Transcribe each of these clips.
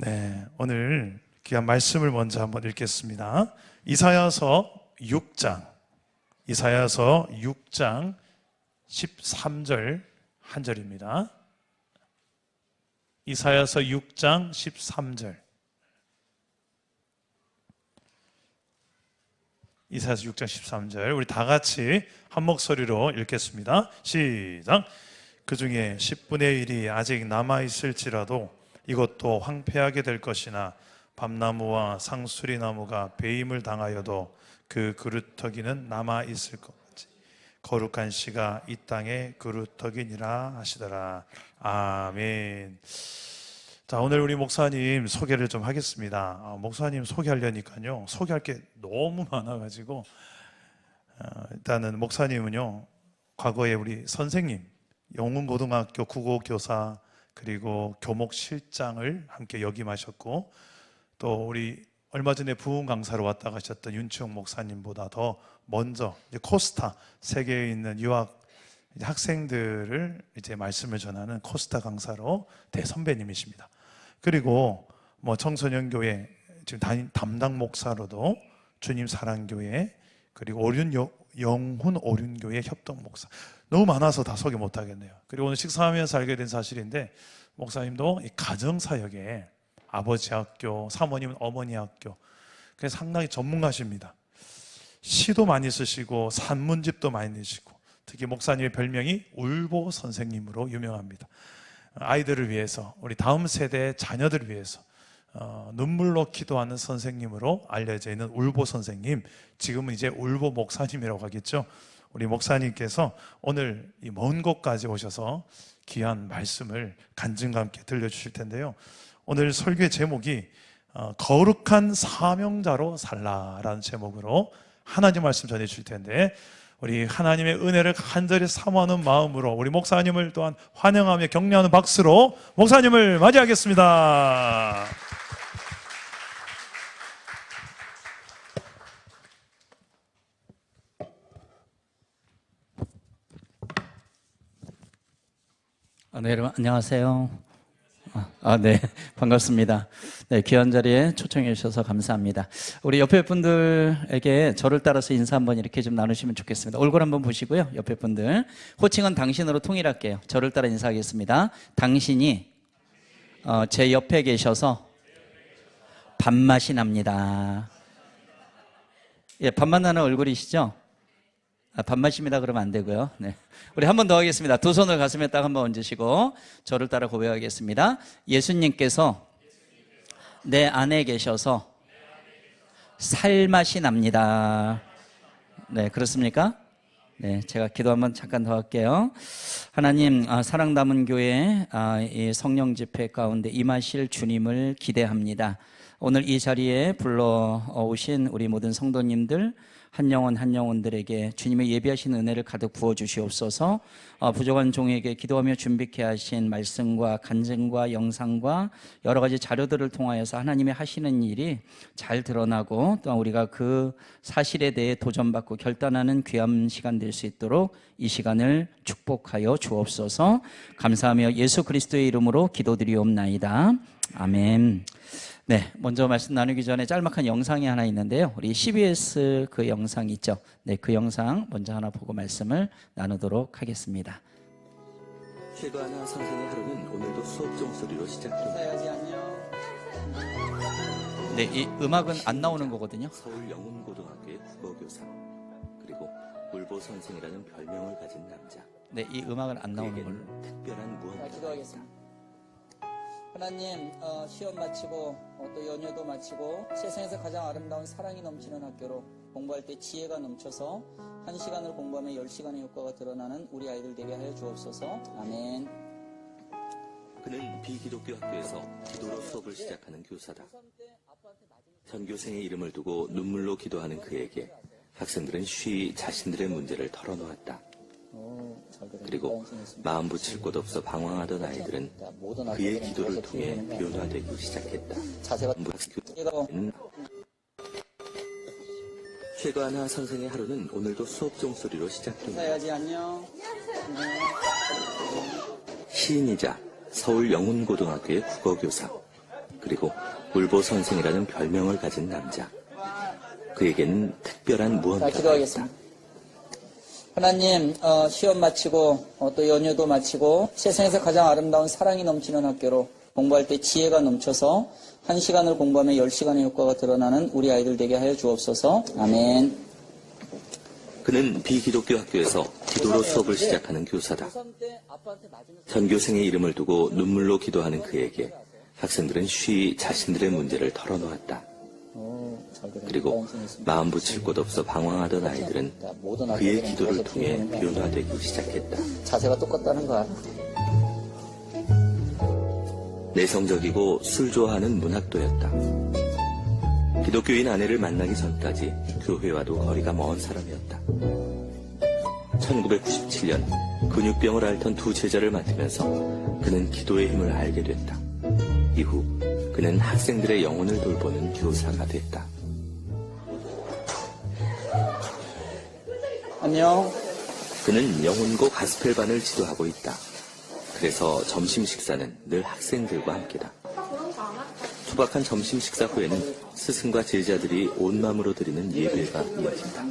네, 오늘 귀한 말씀을 먼저 한번 읽겠습니다. 이사야서 6장 13절 한 절입니다. 이사야서 6장 13절. 이사야서 6장 13절. 우리 다 같이 한 목소리로 읽겠습니다. 시작. 그 중에 10분의 1이 아직 남아있을지라도 이것도 황폐하게 될 것이나 밤나무와 상수리나무가 배임을 당하여도 그 그루터기는 남아있을 것 같이 거룩한 씨가 이 땅의 그루터기니라 하시더라. 아멘. 자, 오늘 우리 목사님 소개를 좀 하겠습니다. 목사님 소개하려니까요, 소개할 게 너무 많아가지고 일단은 목사님은요, 과거에 우리 선생님, 영훈고등학교 국어교사 그리고 교목실장을 함께 역임하셨고, 또 우리 얼마 전에 부흥 강사로 왔다 가셨던 윤치홍 목사님보다 더 먼저 이제 코스타, 세계에 있는 유학 학생들을 이제 말씀을 전하는 코스타 강사로 대선배님이십니다. 그리고 뭐 청소년교회 지금 담당 목사로도 주님 사랑교회, 그리고 영훈 오륜교회 협동 목사, 너무 많아서 다 소개 못 하겠네요. 그리고 오늘 식사하면서 알게 된 사실인데, 목사님도 이 가정사역에 아버지 학교, 사모님은 어머니 학교, 그래서 상당히 전문가십니다. 시도 많이 쓰시고 산문집도 많이 내시고, 특히 목사님의 별명이 울보 선생님으로 유명합니다. 아이들을 위해서, 우리 다음 세대의 자녀들을 위해서 눈물로 기도하는 선생님으로 알려져 있는 울보 선생님, 지금은 이제 울보 목사님이라고 하겠죠. 우리 목사님께서 오늘 이 먼 곳까지 오셔서 귀한 말씀을 간증과 함께 들려주실 텐데요, 오늘 설교의 제목이 거룩한 사명자로 살라라는 제목으로 하나님 말씀 전해 주실 텐데, 우리 하나님의 은혜를 간절히 사모하는 마음으로 우리 목사님을 또한 환영하며 격려하는 박수로 목사님을 맞이하겠습니다. 네, 여러분 안녕하세요. 네, 반갑습니다. 네, 귀한 자리에 초청해 주셔서 감사합니다. 우리 옆에 분들에게 저를 따라서 인사 한번 이렇게 좀 나누시면 좋겠습니다. 얼굴 한번 보시고요. 옆에 분들 호칭은 당신으로 통일할게요. 저를 따라 인사하겠습니다. 당신이 제 옆에 계셔서 밥맛이 납니다. 예, 밥맛 나는 얼굴이시죠? 밥맛입니다 그러면 안 되고요. 네. 우리 한 번 더 하겠습니다. 두 손을 가슴에 딱 한번 얹으시고 저를 따라 고백하겠습니다. 예수님께서 내 안에 계셔서 살맛이 납니다. 네, 그렇습니까? 네, 제가 기도 한번 잠깐 더 할게요. 하나님, 사랑 담은 교회 이 성령 집회 가운데 임하실 주님을 기대합니다. 오늘 이 자리에 불러오신 우리 모든 성도님들, 한 영혼 한 영혼들에게 주님의 예비하신 은혜를 가득 부어주시옵소서. 부족한 종에게 기도하며 준비케 하신 말씀과 간증과 영상과 여러 가지 자료들을 통하여서 하나님의 하시는 일이 잘 드러나고, 또한 우리가 그 사실에 대해 도전받고 결단하는 귀한 시간 될 수 있도록 이 시간을 축복하여 주옵소서. 감사하며 예수 그리스도의 이름으로 기도드리옵나이다. 아멘. 네, 먼저 말씀 나누기 전에 짤막한 영상이 하나 있는데요, 우리 CBS 그 영상 있죠? 네, 그 영상 먼저 하나 보고 말씀을 나누도록 하겠습니다. 최가나 선생의 하루는 오늘도 수업 종소리로 시작됩니다. 네, 이 음악은 안 나오는 거거든요. 서울 영훈고등학교의 국어교사, 그리고 울보 선생이라는 별명을 가진 남자. 네, 이 음악은 안 나오는 걸로. 특별한 무언가가 기도하겠습니다. 하나님, 시험 마치고 또 연휴도 마치고 세상에서 가장 아름다운 사랑이 넘치는 학교로 공부할 때 지혜가 넘쳐서 1시간을 공부하면 10시간의 효과가 드러나는 우리 아이들 되게 하여 주옵소서. 아멘. 그는 비기독교 학교에서 기도로 수업을 시작하는 교사다. 전교생의 이름을 두고 눈물로 기도하는 그에게 학생들은 쉬이 자신들의 문제를 털어놓았다. 그리고 마음 붙일 곳 없어 방황하던 아이들은 그의 기도를 통해 변화되기 시작했다. 최가나 선생의 하루는 오늘도 수업 종소리로 시작됩니다. 시인이자 서울 영훈고등학교의 국어교사, 그리고 울보 선생이라는 별명을 가진 남자. 그에게는 특별한 자, 무언가가 있다. 기도하겠습니다. 하나님, 시험 마치고 또 연휴도 마치고 세상에서 가장 아름다운 사랑이 넘치는 학교로 공부할 때 지혜가 넘쳐서 1시간을 공부하면 10시간의 효과가 드러나는 우리 아이들 되게 하여 주옵소서. 아멘. 그는 비기독교 학교에서 기도로 수업을 시작하는 교사다. 전교생의 이름을 두고 눈물로 기도하는 그에게 학생들은 쉬이 자신들의 문제를 털어놓았다. 그리고 마음 붙일 곳 없어 방황하던 아이들은 그의 기도를 통해 변화되기 시작했다. 자세가 똑같다는 거 알아? 내성적이고 술 좋아하는 문학도였다. 기독교인 아내를 만나기 전까지 교회와도 거리가 먼 사람이었다. 1997년 근육병을 앓던 두 제자를 맡으면서 그는 기도의 힘을 알게 됐다. 이후 그는 학생들의 영혼을 돌보는 교사가 됐다. 안녕. 그는 영혼고 가스펠반을 지도하고 있다. 그래서 점심 식사는 늘 학생들과 함께다. 투박한 점심 식사 후에는 스승과 제자들이 온 마음으로 드리는 예배가 이어진다.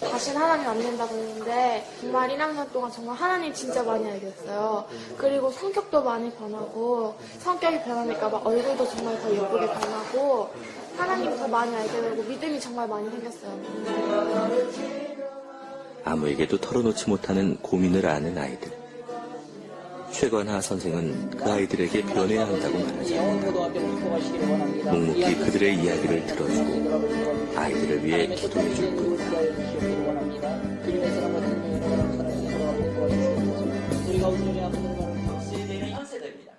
다시는 하나님 안 된다고 했는데 정말 1학년 동안 정말 하나님 진짜 많이 알게 됐어요. 그리고 성격도 많이 변하고 성격이 변하니까 막 얼굴도 정말 더 예쁘게 변하고 하나님 더 많이 알게 되고 믿음이 정말 많이 생겼어요. 아무에게도 털어놓지 못하는 고민을 아는 아이들. 최관하 선생은 그 아이들에게 변해야 한다고 말하자 영혼고등학교 통과시키를 원합니다. 묵묵히 그들의 이야기를 들어주고 아이들을 위해 기도해 줄 뿐이다. 세대는 현 세대입니다.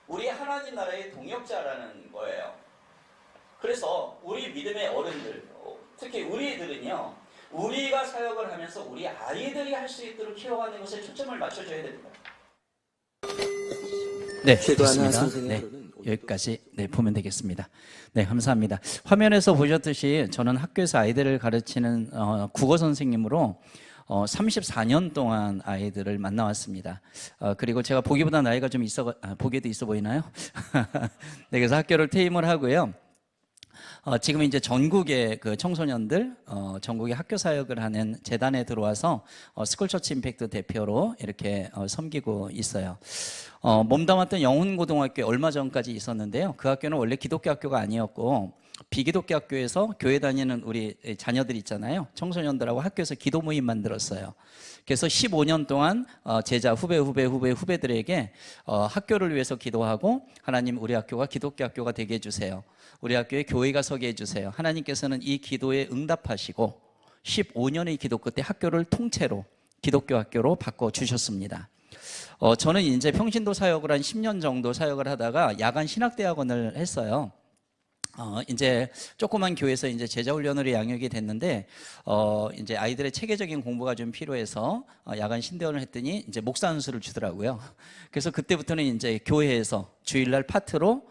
우리 하나님 나라의 동역자라는 거예요. 그래서 우리 믿음의 어른들, 특히 우리들은요, 우리가 사역을 하면서 우리 아이들이 할 수 있도록 키워가는 것에 초점을 맞춰줘야 됩니다. 네, 최관하 좋습니다. 선생의 네, 하루는 여기까지 보면 되겠습니다. 네, 감사합니다. 화면에서 보셨듯이 저는 학교에서 아이들을 가르치는 국어 선생님으로 34년 동안 아이들을 만나왔습니다. 그리고 제가 보기보다 나이가 좀 보기에도 있어 보이나요? 네, 그래서 학교를 퇴임을 하고요. 지금 이제 전국의 그 청소년들, 전국의 학교 사역을 하는 재단에 들어와서 스쿨처치 임팩트 대표로 이렇게 섬기고 있어요. 몸담았던 영훈고등학교에 얼마 전까지 있었는데요. 그 학교는 원래 기독교 학교가 아니었고 비기독교 학교에서 교회 다니는 우리 자녀들 있잖아요. 청소년들하고 학교에서 기도 모임 만들었어요. 그래서 15년 동안 제자 후배들에게 학교를 위해서 기도하고 하나님 우리 학교가 기독교 학교가 되게 해주세요. 우리 학교에 교회가 서게 해주세요. 하나님께서는 이 기도에 응답하시고 15년의 기도 끝에 학교를 통째로 기독교 학교로 바꿔주셨습니다. 저는 이제 평신도 사역을 한 10년 정도 사역을 하다가 야간 신학대학원을 했어요. 이제 조그만 교회에서 이제 제자훈련으로 양육이 됐는데, 이제 아이들의 체계적인 공부가 좀 필요해서 야간 신대원을 했더니 이제 목사 안수를 주더라고요. 그래서 그때부터는 이제 교회에서 주일날 파트로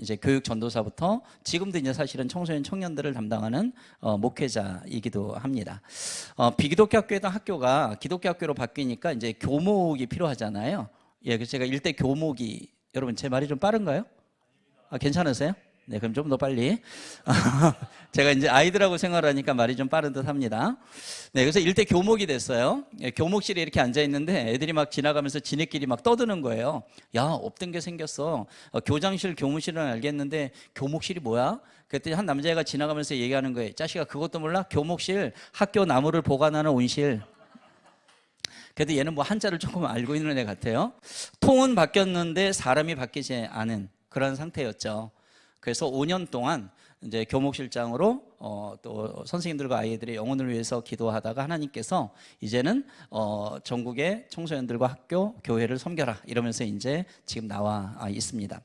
이제 교육 전도사부터 지금도 이제 사실은 청소년 청년들을 담당하는 목회자이기도 합니다. 비기독교 학교에던 학교가 기독교 학교로 바뀌니까 이제 교목이 필요하잖아요. 예, 그래서 제가 일대 교목이, 여러분 제 말이 좀 빠른가요? 괜찮으세요? 네, 그럼 좀 더 빨리. 제가 이제 아이들하고 생활하니까 말이 좀 빠른 듯 합니다. 네, 그래서 일대 교목이 됐어요. 교목실에 이렇게 앉아있는데 애들이 막 지나가면서 지네끼리 막 떠드는 거예요. 야, 없던 게 생겼어. 교장실, 교무실은 알겠는데 교목실이 뭐야? 그랬더니 한 남자애가 지나가면서 얘기하는 거예요. 자식아, 그것도 몰라? 교목실, 학교 나무를 보관하는 온실. 그래도 얘는 뭐 한자를 조금 알고 있는 애 같아요. 통은 바뀌었는데 사람이 바뀌지 않은 그런 상태였죠. 그래서 5년 동안 이제 교목실장으로 또 선생님들과 아이들의 영혼을 위해서 기도하다가 하나님께서 이제는 전국의 청소년들과 학교, 교회를 섬겨라 이러면서 이제 지금 나와 있습니다.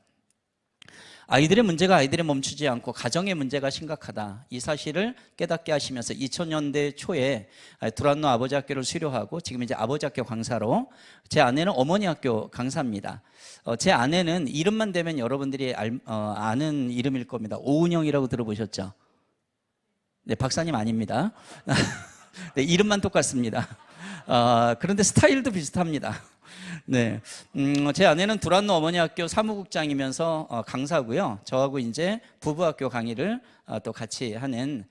아이들의 문제가 아이들에 멈추지 않고 가정의 문제가 심각하다. 이 사실을 깨닫게 하시면서 2000년대 초에 두란노 아버지 학교를 수료하고 지금 이제 아버지 학교 강사로, 제 아내는 어머니 학교 강사입니다. 제 아내는 이름만 대면 여러분들이 아는 이름일 겁니다. 오은영이라고 들어보셨죠? 네, 박사님 아닙니다. 네, 이름만 똑같습니다. 그런데 스타일도 비슷합니다. 네, 제 아내는 두란노 어머니 학교 사무국장이면서 강사고요. 저하고 이제 부부학교 강의를 또 같이 하는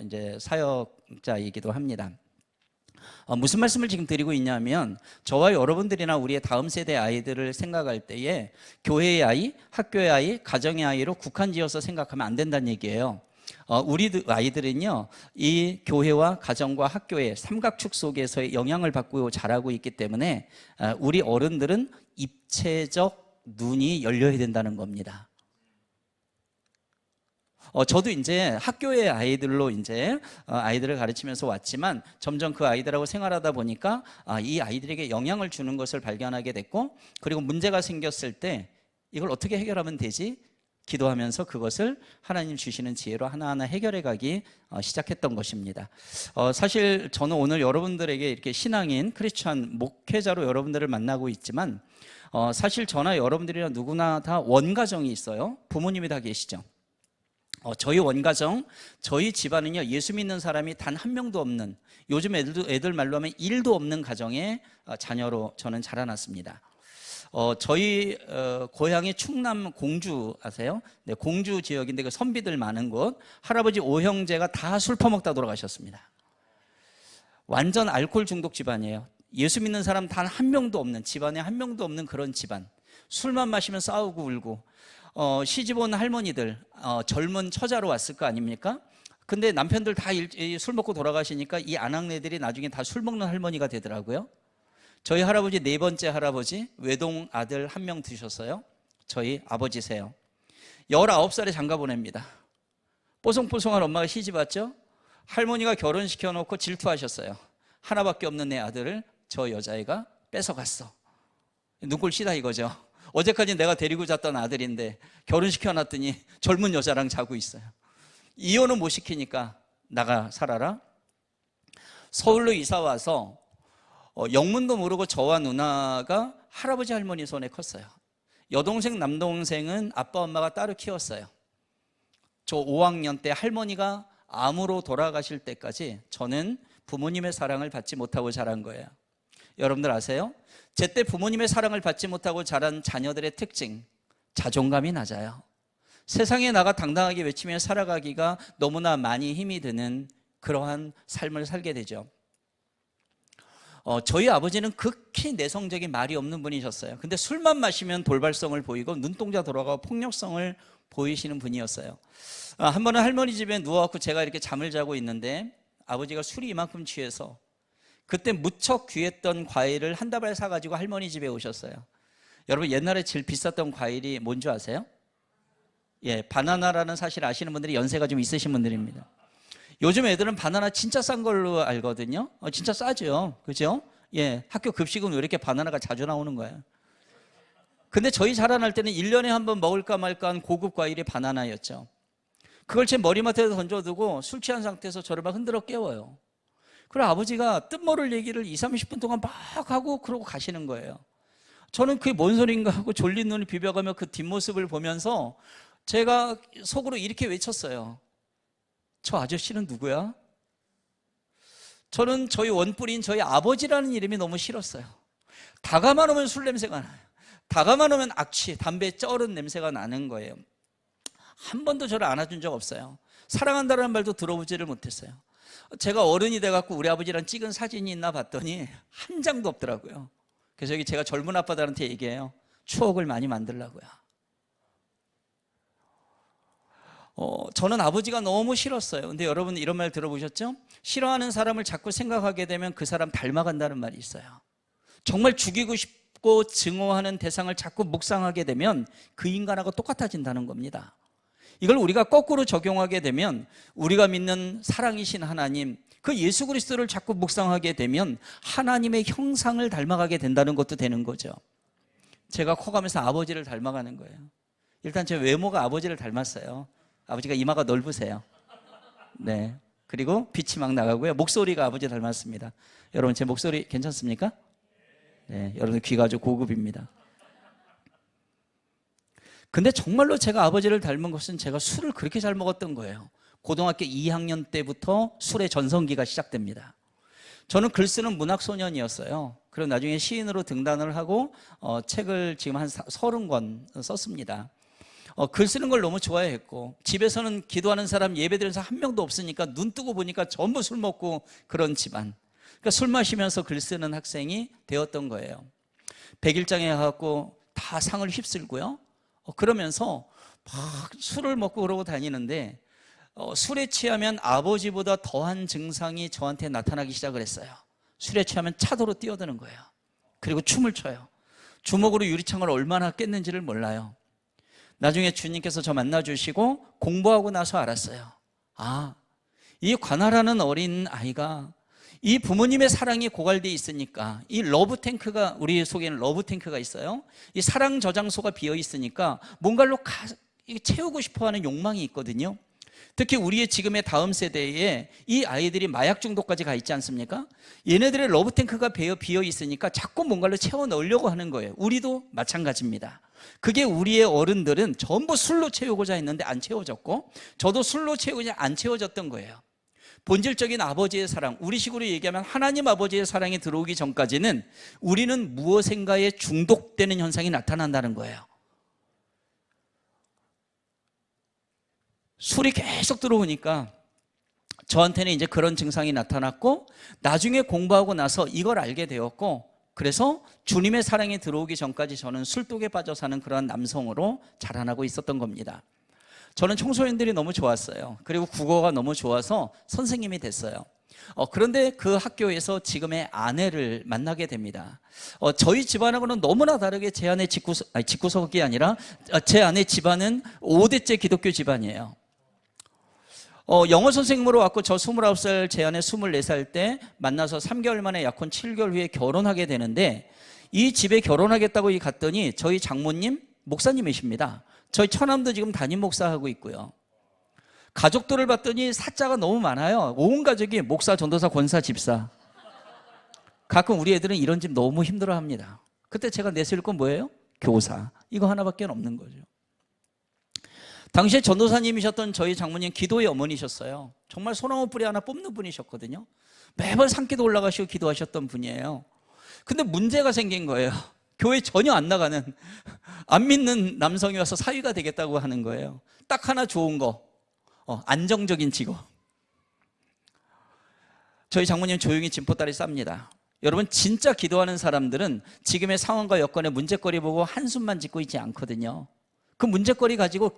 이제 사역자이기도 합니다. 무슨 말씀을 지금 드리고 있냐면 저와 여러분들이나 우리의 다음 세대 아이들을 생각할 때에 교회의 아이, 학교의 아이, 가정의 아이로 국한지어서 생각하면 안 된다는 얘기예요. 우리 아이들은요, 이 교회와 가정과 학교의 삼각축 속에서의 영향을 받고 자라고 있기 때문에 우리 어른들은 입체적 눈이 열려야 된다는 겁니다. 저도 이제 학교의 아이들로 이제 아이들을 가르치면서 왔지만 점점 그 아이들하고 생활하다 보니까 이 아이들에게 영향을 주는 것을 발견하게 됐고, 그리고 문제가 생겼을 때 이걸 어떻게 해결하면 되지? 기도하면서 그것을 하나님 주시는 지혜로 하나하나 해결해 가기 시작했던 것입니다. 사실 저는 오늘 여러분들에게 이렇게 신앙인 크리스찬 목회자로 여러분들을 만나고 있지만 사실 저나 여러분들이나 누구나 다 원가정이 있어요. 부모님이 다 계시죠. 저희 원가정, 저희 집안은요, 예수 믿는 사람이 단 한 명도 없는, 요즘 애들 말로 하면 1도 없는 가정의 자녀로 저는 자라났습니다. 저희 고향이 충남 공주 아세요? 네, 공주 지역인데 그 선비들 많은 곳, 할아버지 5형제가 다 술 퍼먹다 돌아가셨습니다. 완전 알코올 중독 집안이에요. 예수 믿는 사람 단 한 명도 없는, 집안에 한 명도 없는 그런 집안. 술만 마시면 싸우고 울고, 시집 온 할머니들, 젊은 처자로 왔을 거 아닙니까? 근데 남편들 다 술 먹고 돌아가시니까 이 아낙네들이 나중에 다 술 먹는 할머니가 되더라고요. 저희 할아버지 네 번째 할아버지, 외동 아들 한 명 두셨어요. 저희 아버지세요. 19살에 장가 보냅니다. 뽀송뽀송한 엄마가 시집 왔죠. 할머니가 결혼시켜 놓고 질투하셨어요. 하나밖에 없는 내 아들을 저 여자애가 뺏어갔어. 눈꼴시다 이거죠. 어제까지 내가 데리고 잤던 아들인데 결혼시켜놨더니 젊은 여자랑 자고 있어요. 이혼은 못 시키니까 나가 살아라. 서울로 이사 와서 영문도 모르고 저와 누나가 할아버지 할머니 손에 컸어요. 여동생 남동생은 아빠 엄마가 따로 키웠어요. 저 5학년 때 할머니가 암으로 돌아가실 때까지 저는 부모님의 사랑을 받지 못하고 자란 거예요. 여러분들 아세요? 제때 부모님의 사랑을 받지 못하고 자란 자녀들의 특징, 자존감이 낮아요. 세상에 나가 당당하게 외치며 살아가기가 너무나 많이 힘이 드는 그러한 삶을 살게 되죠. 저희 아버지는 극히 내성적인 말이 없는 분이셨어요. 근데 술만 마시면 돌발성을 보이고 눈동자 돌아가고 폭력성을 보이시는 분이었어요. 한 번은 할머니 집에 누워갖고 제가 이렇게 잠을 자고 있는데 아버지가 술이 이만큼 취해서 그때 무척 귀했던 과일을 한 다발 사가지고 할머니 집에 오셨어요. 여러분 옛날에 제일 비쌌던 과일이 뭔지 아세요? 예, 바나나라는 사실 아시는 분들이 연세가 좀 있으신 분들입니다. 요즘 애들은 바나나 진짜 싼 걸로 알거든요. 진짜 싸죠, 그죠? 예, 학교 급식은 왜 이렇게 바나나가 자주 나오는 거예요? 근데 저희 자라날 때는 1년에 한 번 먹을까 말까 한 고급 과일이 바나나였죠. 그걸 제 머리맡에 던져두고 술 취한 상태에서 저를 막 흔들어 깨워요. 그리고 아버지가 뜻모를 얘기를 20-30분 동안 막 하고 그러고 가시는 거예요. 저는 그게 뭔 소린가 하고 졸린 눈을 비벼가며 그 뒷모습을 보면서 제가 속으로 이렇게 외쳤어요. 저 아저씨는 누구야? 저는 저희 원뿔인 저희 아버지라는 이름이 너무 싫었어요. 다가만 오면 술 냄새가 나요. 다가만 오면 악취, 담배 쩔은 냄새가 나는 거예요. 한 번도 저를 안아준 적 없어요. 사랑한다는 말도 들어보지를 못했어요. 제가 어른이 돼갖고 우리 아버지랑 찍은 사진이 있나 봤더니 한 장도 없더라고요. 그래서 여기 제가 젊은 아빠들한테 얘기해요. 추억을 많이 만들라고요. 저는 아버지가 너무 싫었어요. 근데 여러분 이런 말 들어보셨죠? 싫어하는 사람을 자꾸 생각하게 되면 그 사람 닮아간다는 말이 있어요. 정말 죽이고 싶고 증오하는 대상을 자꾸 묵상하게 되면 그 인간하고 똑같아진다는 겁니다. 이걸 우리가 거꾸로 적용하게 되면 우리가 믿는 사랑이신 하나님, 그 예수 그리스도를 자꾸 묵상하게 되면 하나님의 형상을 닮아가게 된다는 것도 되는 거죠. 제가 커가면서 아버지를 닮아가는 거예요. 일단 제 외모가 아버지를 닮았어요. 아버지가 이마가 넓으세요. 네. 그리고 빛이 막 나가고요. 목소리가 아버지 닮았습니다. 여러분 제 목소리 괜찮습니까? 네. 여러분 귀가 아주 고급입니다. 근데 정말로 제가 아버지를 닮은 것은 제가 술을 그렇게 잘 먹었던 거예요. 고등학교 2학년 때부터 술의 전성기가 시작됩니다. 저는 글 쓰는 문학 소년이었어요. 그리고 나중에 시인으로 등단을 하고 책을 지금 한 30권 썼습니다. 글 쓰는 걸 너무 좋아했고, 집에서는 기도하는 사람, 예배드리는 사람 한 명도 없으니까 눈 뜨고 보니까 전부 술 먹고 그런 집안. 그러니까 술 마시면서 글 쓰는 학생이 되었던 거예요. 100일장에 가갖고 다 상을 휩쓸고요. 그러면서 막 술을 먹고 그러고 다니는데 술에 취하면 아버지보다 더한 증상이 저한테 나타나기 시작을 했어요. 술에 취하면 차도로 뛰어드는 거예요. 그리고 춤을 춰요. 주먹으로 유리창을 얼마나 깼는지를 몰라요. 나중에 주님께서 저 만나주시고 공부하고 나서 알았어요. 아, 이 관아라는 어린 아이가 이 부모님의 사랑이 고갈되어 있으니까, 이 러브탱크가, 우리 속에는 러브탱크가 있어요. 이 사랑 저장소가 비어 있으니까 뭔가로 채우고 싶어하는 욕망이 있거든요. 특히 우리의 지금의 다음 세대에 이 아이들이 마약 중독까지 가 있지 않습니까? 얘네들의 러브탱크가 비어 있으니까 자꾸 뭔가를 채워 넣으려고 하는 거예요. 우리도 마찬가지입니다. 그게 우리의 어른들은 전부 술로 채우고자 했는데 안 채워졌고, 저도 술로 채우고자 안 채워졌던 거예요. 본질적인 아버지의 사랑, 우리식으로 얘기하면 하나님 아버지의 사랑이 들어오기 전까지는 우리는 무엇인가에 중독되는 현상이 나타난다는 거예요. 술이 계속 들어오니까 저한테는 이제 그런 증상이 나타났고, 나중에 공부하고 나서 이걸 알게 되었고, 그래서 주님의 사랑이 들어오기 전까지 저는 술독에 빠져 사는 그런 남성으로 자라나고 있었던 겁니다. 저는 청소년들이 너무 좋았어요. 그리고 국어가 너무 좋아서 선생님이 됐어요. 그런데 그 학교에서 지금의 아내를 만나게 됩니다. 저희 집안하고는 너무나 다르게 제 아내 집구석이 아니라 제 아내 집안은 5대째 기독교 집안이에요. 영어 선생님으로 왔고, 저 29살, 제 아내 24살 때 만나서 3개월 만에 약혼 7개월 후에 결혼하게 되는데, 이 집에 결혼하겠다고 갔더니 저희 장모님 목사님이십니다. 저희 처남도 지금 담임 목사하고 있고요. 가족들을 봤더니 사자가 너무 많아요. 온 가족이 목사, 전도사, 권사, 집사. 가끔 우리 애들은 이런 집 너무 힘들어합니다. 그때 제가 내세울 건 뭐예요? 교사. 이거 하나밖에 없는 거죠. 당시에 전도사님이셨던 저희 장모님 기도의 어머니셨어요. 정말 소나무 뿌리 하나 뽑는 분이셨거든요. 매번 산기도 올라가시고 기도하셨던 분이에요. 근데 문제가 생긴 거예요. 교회 전혀 안 나가는, 안 믿는 남성이 와서 사위가 되겠다고 하는 거예요. 딱 하나 좋은 거, 안정적인 직업. 저희 장모님 조용히 진포다리 쌉니다. 여러분, 진짜 기도하는 사람들은 지금의 상황과 여건의 문제거리 보고 한숨만 짓고 있지 않거든요. 그 문제거리 가지고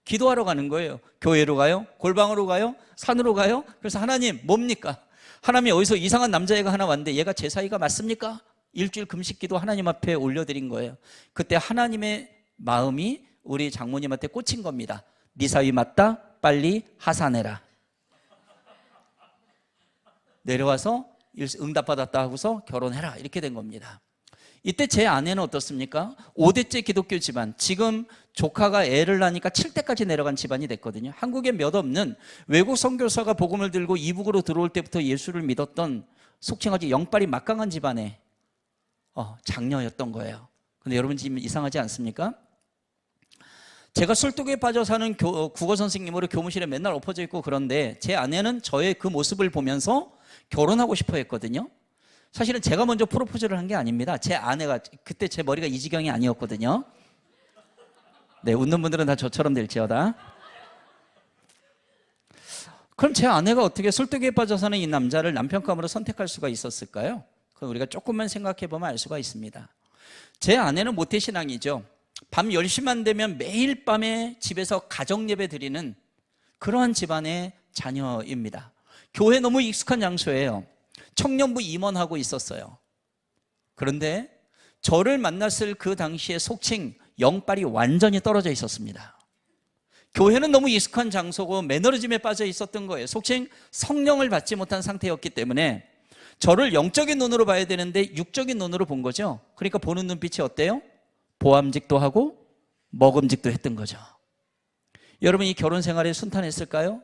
기도하러 가는 거예요. 교회로 가요? 골방으로 가요? 산으로 가요? 그래서 하나님 뭡니까? 하나님이 어디서 이상한 남자애가 하나 왔는데 얘가 제 사위가 맞습니까? 일주일 금식기도 하나님 앞에 올려드린 거예요. 그때 하나님의 마음이 우리 장모님한테 꽂힌 겁니다. 네 사위 맞다? 빨리 하산해라. 내려와서 응답받았다 하고서 결혼해라. 이렇게 된 겁니다. 이때 제 아내는 어떻습니까? 5대째 기독교 집안, 지금 조카가 애를 낳으니까 7대까지 내려간 집안이 됐거든요. 한국에 몇 없는 외국 선교사가 복음을 들고 이북으로 들어올 때부터 예수를 믿었던 속칭하지 영빨이 막강한 집안의 장녀였던 거예요. 근데 여러분 지금 이상하지 않습니까? 제가 술독에 빠져 사는 국어 선생님으로 교무실에 맨날 엎어져 있고, 그런데 제 아내는 저의 그 모습을 보면서 결혼하고 싶어 했거든요. 사실은 제가 먼저 프로포즈를 한 게 아닙니다. 제 아내가, 그때 제 머리가 이 지경이 아니었거든요. 네, 웃는 분들은 다 저처럼 될지어다. 그럼 제 아내가 어떻게 술독에 빠져 사는 이 남자를 남편감으로 선택할 수가 있었을까요? 그건 우리가 조금만 생각해 보면 알 수가 있습니다. 제 아내는 모태신앙이죠. 밤 10시만 되면 매일 밤에 집에서 가정예배 드리는 그러한 집안의 자녀입니다. 교회 너무 익숙한 장소예요. 청년부 임원하고 있었어요. 그런데 저를 만났을 그 당시에 속칭 영빨이 완전히 떨어져 있었습니다. 교회는 너무 익숙한 장소고 매너리즘에 빠져 있었던 거예요. 속칭 성령을 받지 못한 상태였기 때문에 저를 영적인 눈으로 봐야 되는데 육적인 눈으로 본 거죠. 그러니까 보는 눈빛이 어때요? 보암직도 하고 먹음직도 했던 거죠. 여러분, 이 결혼 생활이 순탄했을까요?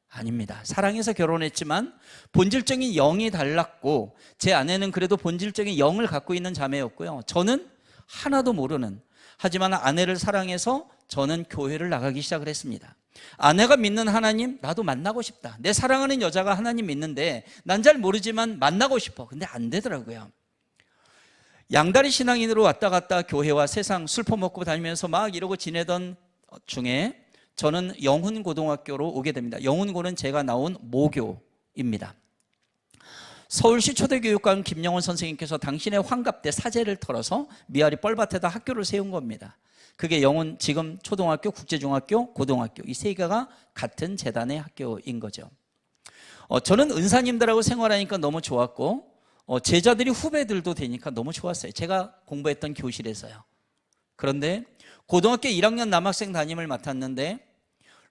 아닙니다. 사랑해서 결혼했지만 본질적인 영이 달랐고, 제 아내는 그래도 본질적인 영을 갖고 있는 자매였고요. 저는 하나도 모르는, 하지만 아내를 사랑해서 저는 교회를 나가기 시작을 했습니다. 아내가 믿는 하나님, 나도 만나고 싶다. 내 사랑하는 여자가 하나님 믿는데 난 잘 모르지만 만나고 싶어. 근데 안 되더라고요. 양다리 신앙인으로 왔다 갔다 교회와 세상 술 퍼먹고 다니면서 막 이러고 지내던 중에 저는 영훈고등학교로 오게 됩니다. 영훈고는 제가 나온 모교입니다. 서울시 초대교육관 김영원 선생님께서 당신의 환갑 때 사제를 털어서 미아리 뻘밭에다 학교를 세운 겁니다. 그게 영훈 지금 초등학교, 국제중학교, 고등학교 이 세 개가 같은 재단의 학교인 거죠. 저는 은사님들하고 생활하니까 너무 좋았고 제자들이 후배들도 되니까 너무 좋았어요. 제가 공부했던 교실에서요. 그런데 고등학교 1학년 남학생 담임을 맡았는데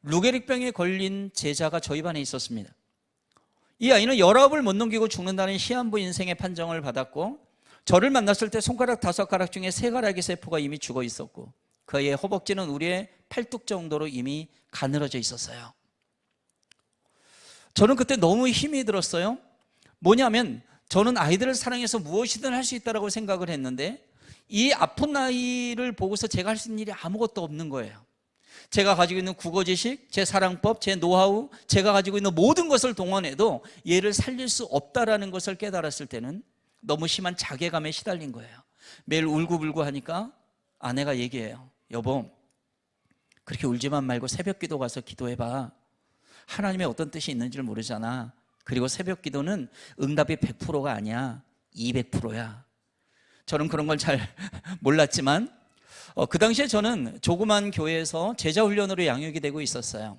루게릭병에 걸린 제자가 저희 반에 있었습니다. 이 아이는 19을 못 넘기고 죽는다는 시한부 인생의 판정을 받았고 저를 만났을 때 손가락 5가락 중에 3가락의 세포가 이미 죽어 있었고 그의 허벅지는 우리의 팔뚝 정도로 이미 가늘어져 있었어요. 저는 그때 너무 힘이 들었어요. 뭐냐면 저는 아이들을 사랑해서 무엇이든 할 수 있다고 생각을 했는데 이 아픈 아이를 보고서 제가 할 수 있는 일이 아무것도 없는 거예요. 제가 가지고 있는 국어 지식, 제 사랑법, 제 노하우, 제가 가지고 있는 모든 것을 동원해도 얘를 살릴 수 없다라는 것을 깨달았을 때는 너무 심한 자괴감에 시달린 거예요. 매일 울고불고 하니까 아내가 얘기해요. 여보, 그렇게 울지만 말고 새벽 기도 가서 기도해봐. 하나님의 어떤 뜻이 있는지를 모르잖아. 그리고 새벽 기도는 응답이 100%가 아니야. 200%야. 저는 그런 걸 잘 몰랐지만 그 당시에 저는 조그만 교회에서 제자 훈련으로 양육이 되고 있었어요.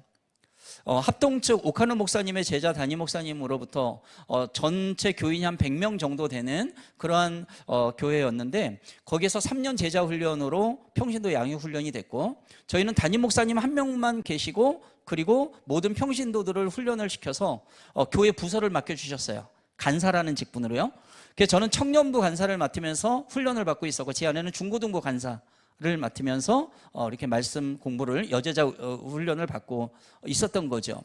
합동 측 오카노 목사님의 제자 담임 목사님으로부터 전체 교인이 한 100명 정도 되는 그러한 교회였는데 거기에서 3년 제자 훈련으로 평신도 양육 훈련이 됐고 저희는 담임 목사님 한 명만 계시고 그리고 모든 평신도들을 훈련을 시켜서 교회 부서를 맡겨주셨어요. 간사라는 직분으로요. 그래서 저는 청년부 간사를 맡으면서 훈련을 받고 있었고 제 아내는 중고등부 간사를 맡으면서 이렇게 말씀 공부를 여제자 훈련을 받고 있었던 거죠.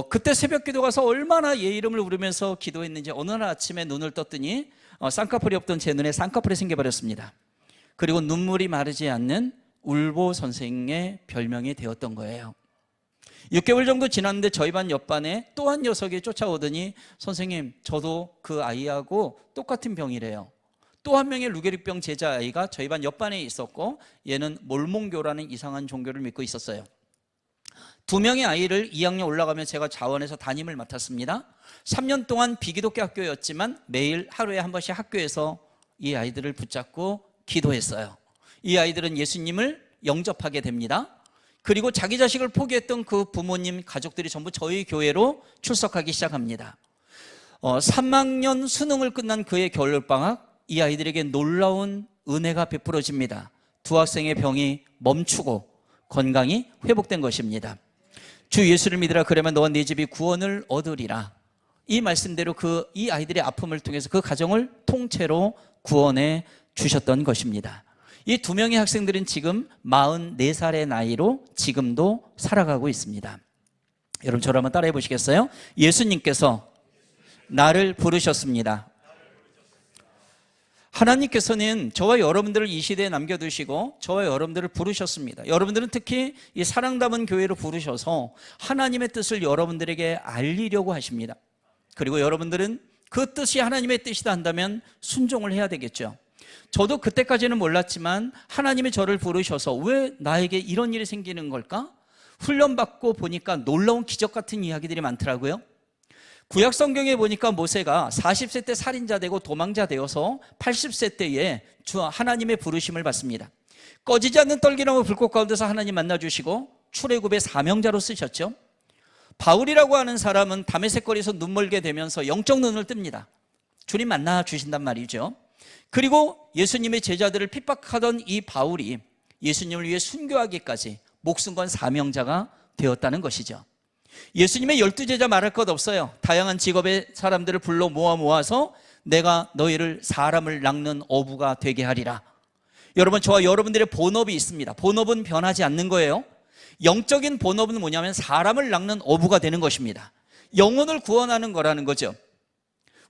그때 새벽 기도 가서 얼마나 얘 이름을 부르면서 기도했는지 어느 날 아침에 눈을 떴더니 쌍꺼풀이 없던 제 눈에 쌍꺼풀이 생겨버렸습니다. 그리고 눈물이 마르지 않는 울보 선생의 별명이 되었던 거예요. 6개월 정도 지났는데 저희 반 옆반에 또 한 녀석이 쫓아오더니 선생님 저도 그 아이하고 똑같은 병이래요. 또 한 명의 루게릭병 제자 아이가 저희 반 옆반에 있었고 얘는 몰몬교라는 이상한 종교를 믿고 있었어요. 2명의 아이를 2학년 올라가면 제가 자원해서 담임을 맡았습니다. 3년 동안 비기독교 학교였지만 매일 하루에 한 번씩 학교에서 이 아이들을 붙잡고 기도했어요. 이 아이들은 예수님을 영접하게 됩니다. 그리고 자기 자식을 포기했던 그 부모님 가족들이 전부 저희 교회로 출석하기 시작합니다. 3학년 수능을 끝난 그의 겨울방학 이 아이들에게 놀라운 은혜가 베풀어집니다. 두 학생의 병이 멈추고 건강이 회복된 것입니다. 주 예수를 믿으라 그러면 너와 네 집이 구원을 얻으리라. 이 말씀대로 이 아이들의 아픔을 통해서 그 가정을 통째로 구원해 주셨던 것입니다. 이 2명의 학생들은 지금 44살의 나이로 지금도 살아가고 있습니다. 여러분 저를 한번 따라해 보시겠어요? 예수님께서 나를 부르셨습니다. 하나님께서는 저와 여러분들을 이 시대에 남겨두시고 저와 여러분들을 부르셨습니다. 여러분들은 특히 이 사랑 담은 교회로 부르셔서 하나님의 뜻을 여러분들에게 알리려고 하십니다. 그리고 여러분들은 그 뜻이 하나님의 뜻이다 한다면 순종을 해야 되겠죠. 저도 그때까지는 몰랐지만 하나님이 저를 부르셔서 왜 나에게 이런 일이 생기는 걸까? 훈련받고 보니까 놀라운 기적 같은 이야기들이 많더라고요. 구약 성경에 보니까 모세가 40세 때 살인자 되고 도망자 되어서 80세 때에 주 하나님의 부르심을 받습니다. 꺼지지 않는 떨기나무 불꽃 가운데서 하나님 만나주시고 출애굽의 사명자로 쓰셨죠. 바울이라고 하는 사람은 다메섹 거리에서 눈멀게 되면서 영적 눈을 뜹니다. 주님 만나 주신단 말이죠. 그리고 예수님의 제자들을 핍박하던 이 바울이 예수님을 위해 순교하기까지 목숨 건 사명자가 되었다는 것이죠. 예수님의 12제자 말할 것 없어요. 다양한 직업의 사람들을 불러 모아서 내가 너희를 사람을 낚는 어부가 되게 하리라. 여러분 저와 여러분들의 본업이 있습니다. 본업은 변하지 않는 거예요. 영적인 본업은 뭐냐면 사람을 낚는 어부가 되는 것입니다. 영혼을 구원하는 거라는 거죠.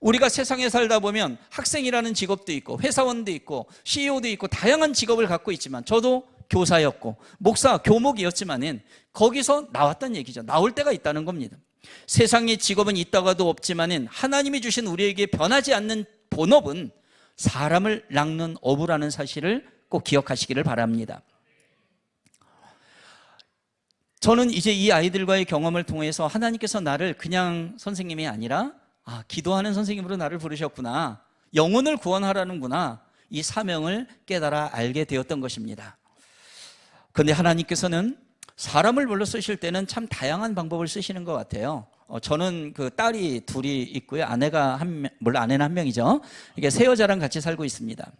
우리가 세상에 살다 보면 학생이라는 직업도 있고 회사원도 있고 CEO도 있고 다양한 직업을 갖고 있지만 저도 교사였고 목사, 교목이었지만은 거기서 나왔다는 얘기죠. 나올 때가 있다는 겁니다. 세상의 직업은 있다가도 없지만은 하나님이 주신 우리에게 변하지 않는 본업은 사람을 낚는 어부라는 사실을 꼭 기억하시기를 바랍니다. 저는 이제 이 아이들과의 경험을 통해서 하나님께서 나를 그냥 선생님이 아니라 기도하는 선생님으로 나를 부르셨구나, 영혼을 구원하라는구나, 이 사명을 깨달아 알게 되었던 것입니다. 그런데 하나님께서는 사람을 불러 쓰실 때는 참 다양한 방법을 쓰시는 것 같아요. 저는 그 딸이 둘이 있고요. 아내가 물론 아내는 한 명이죠. 이게 세 여자랑 같이 살고 있습니다.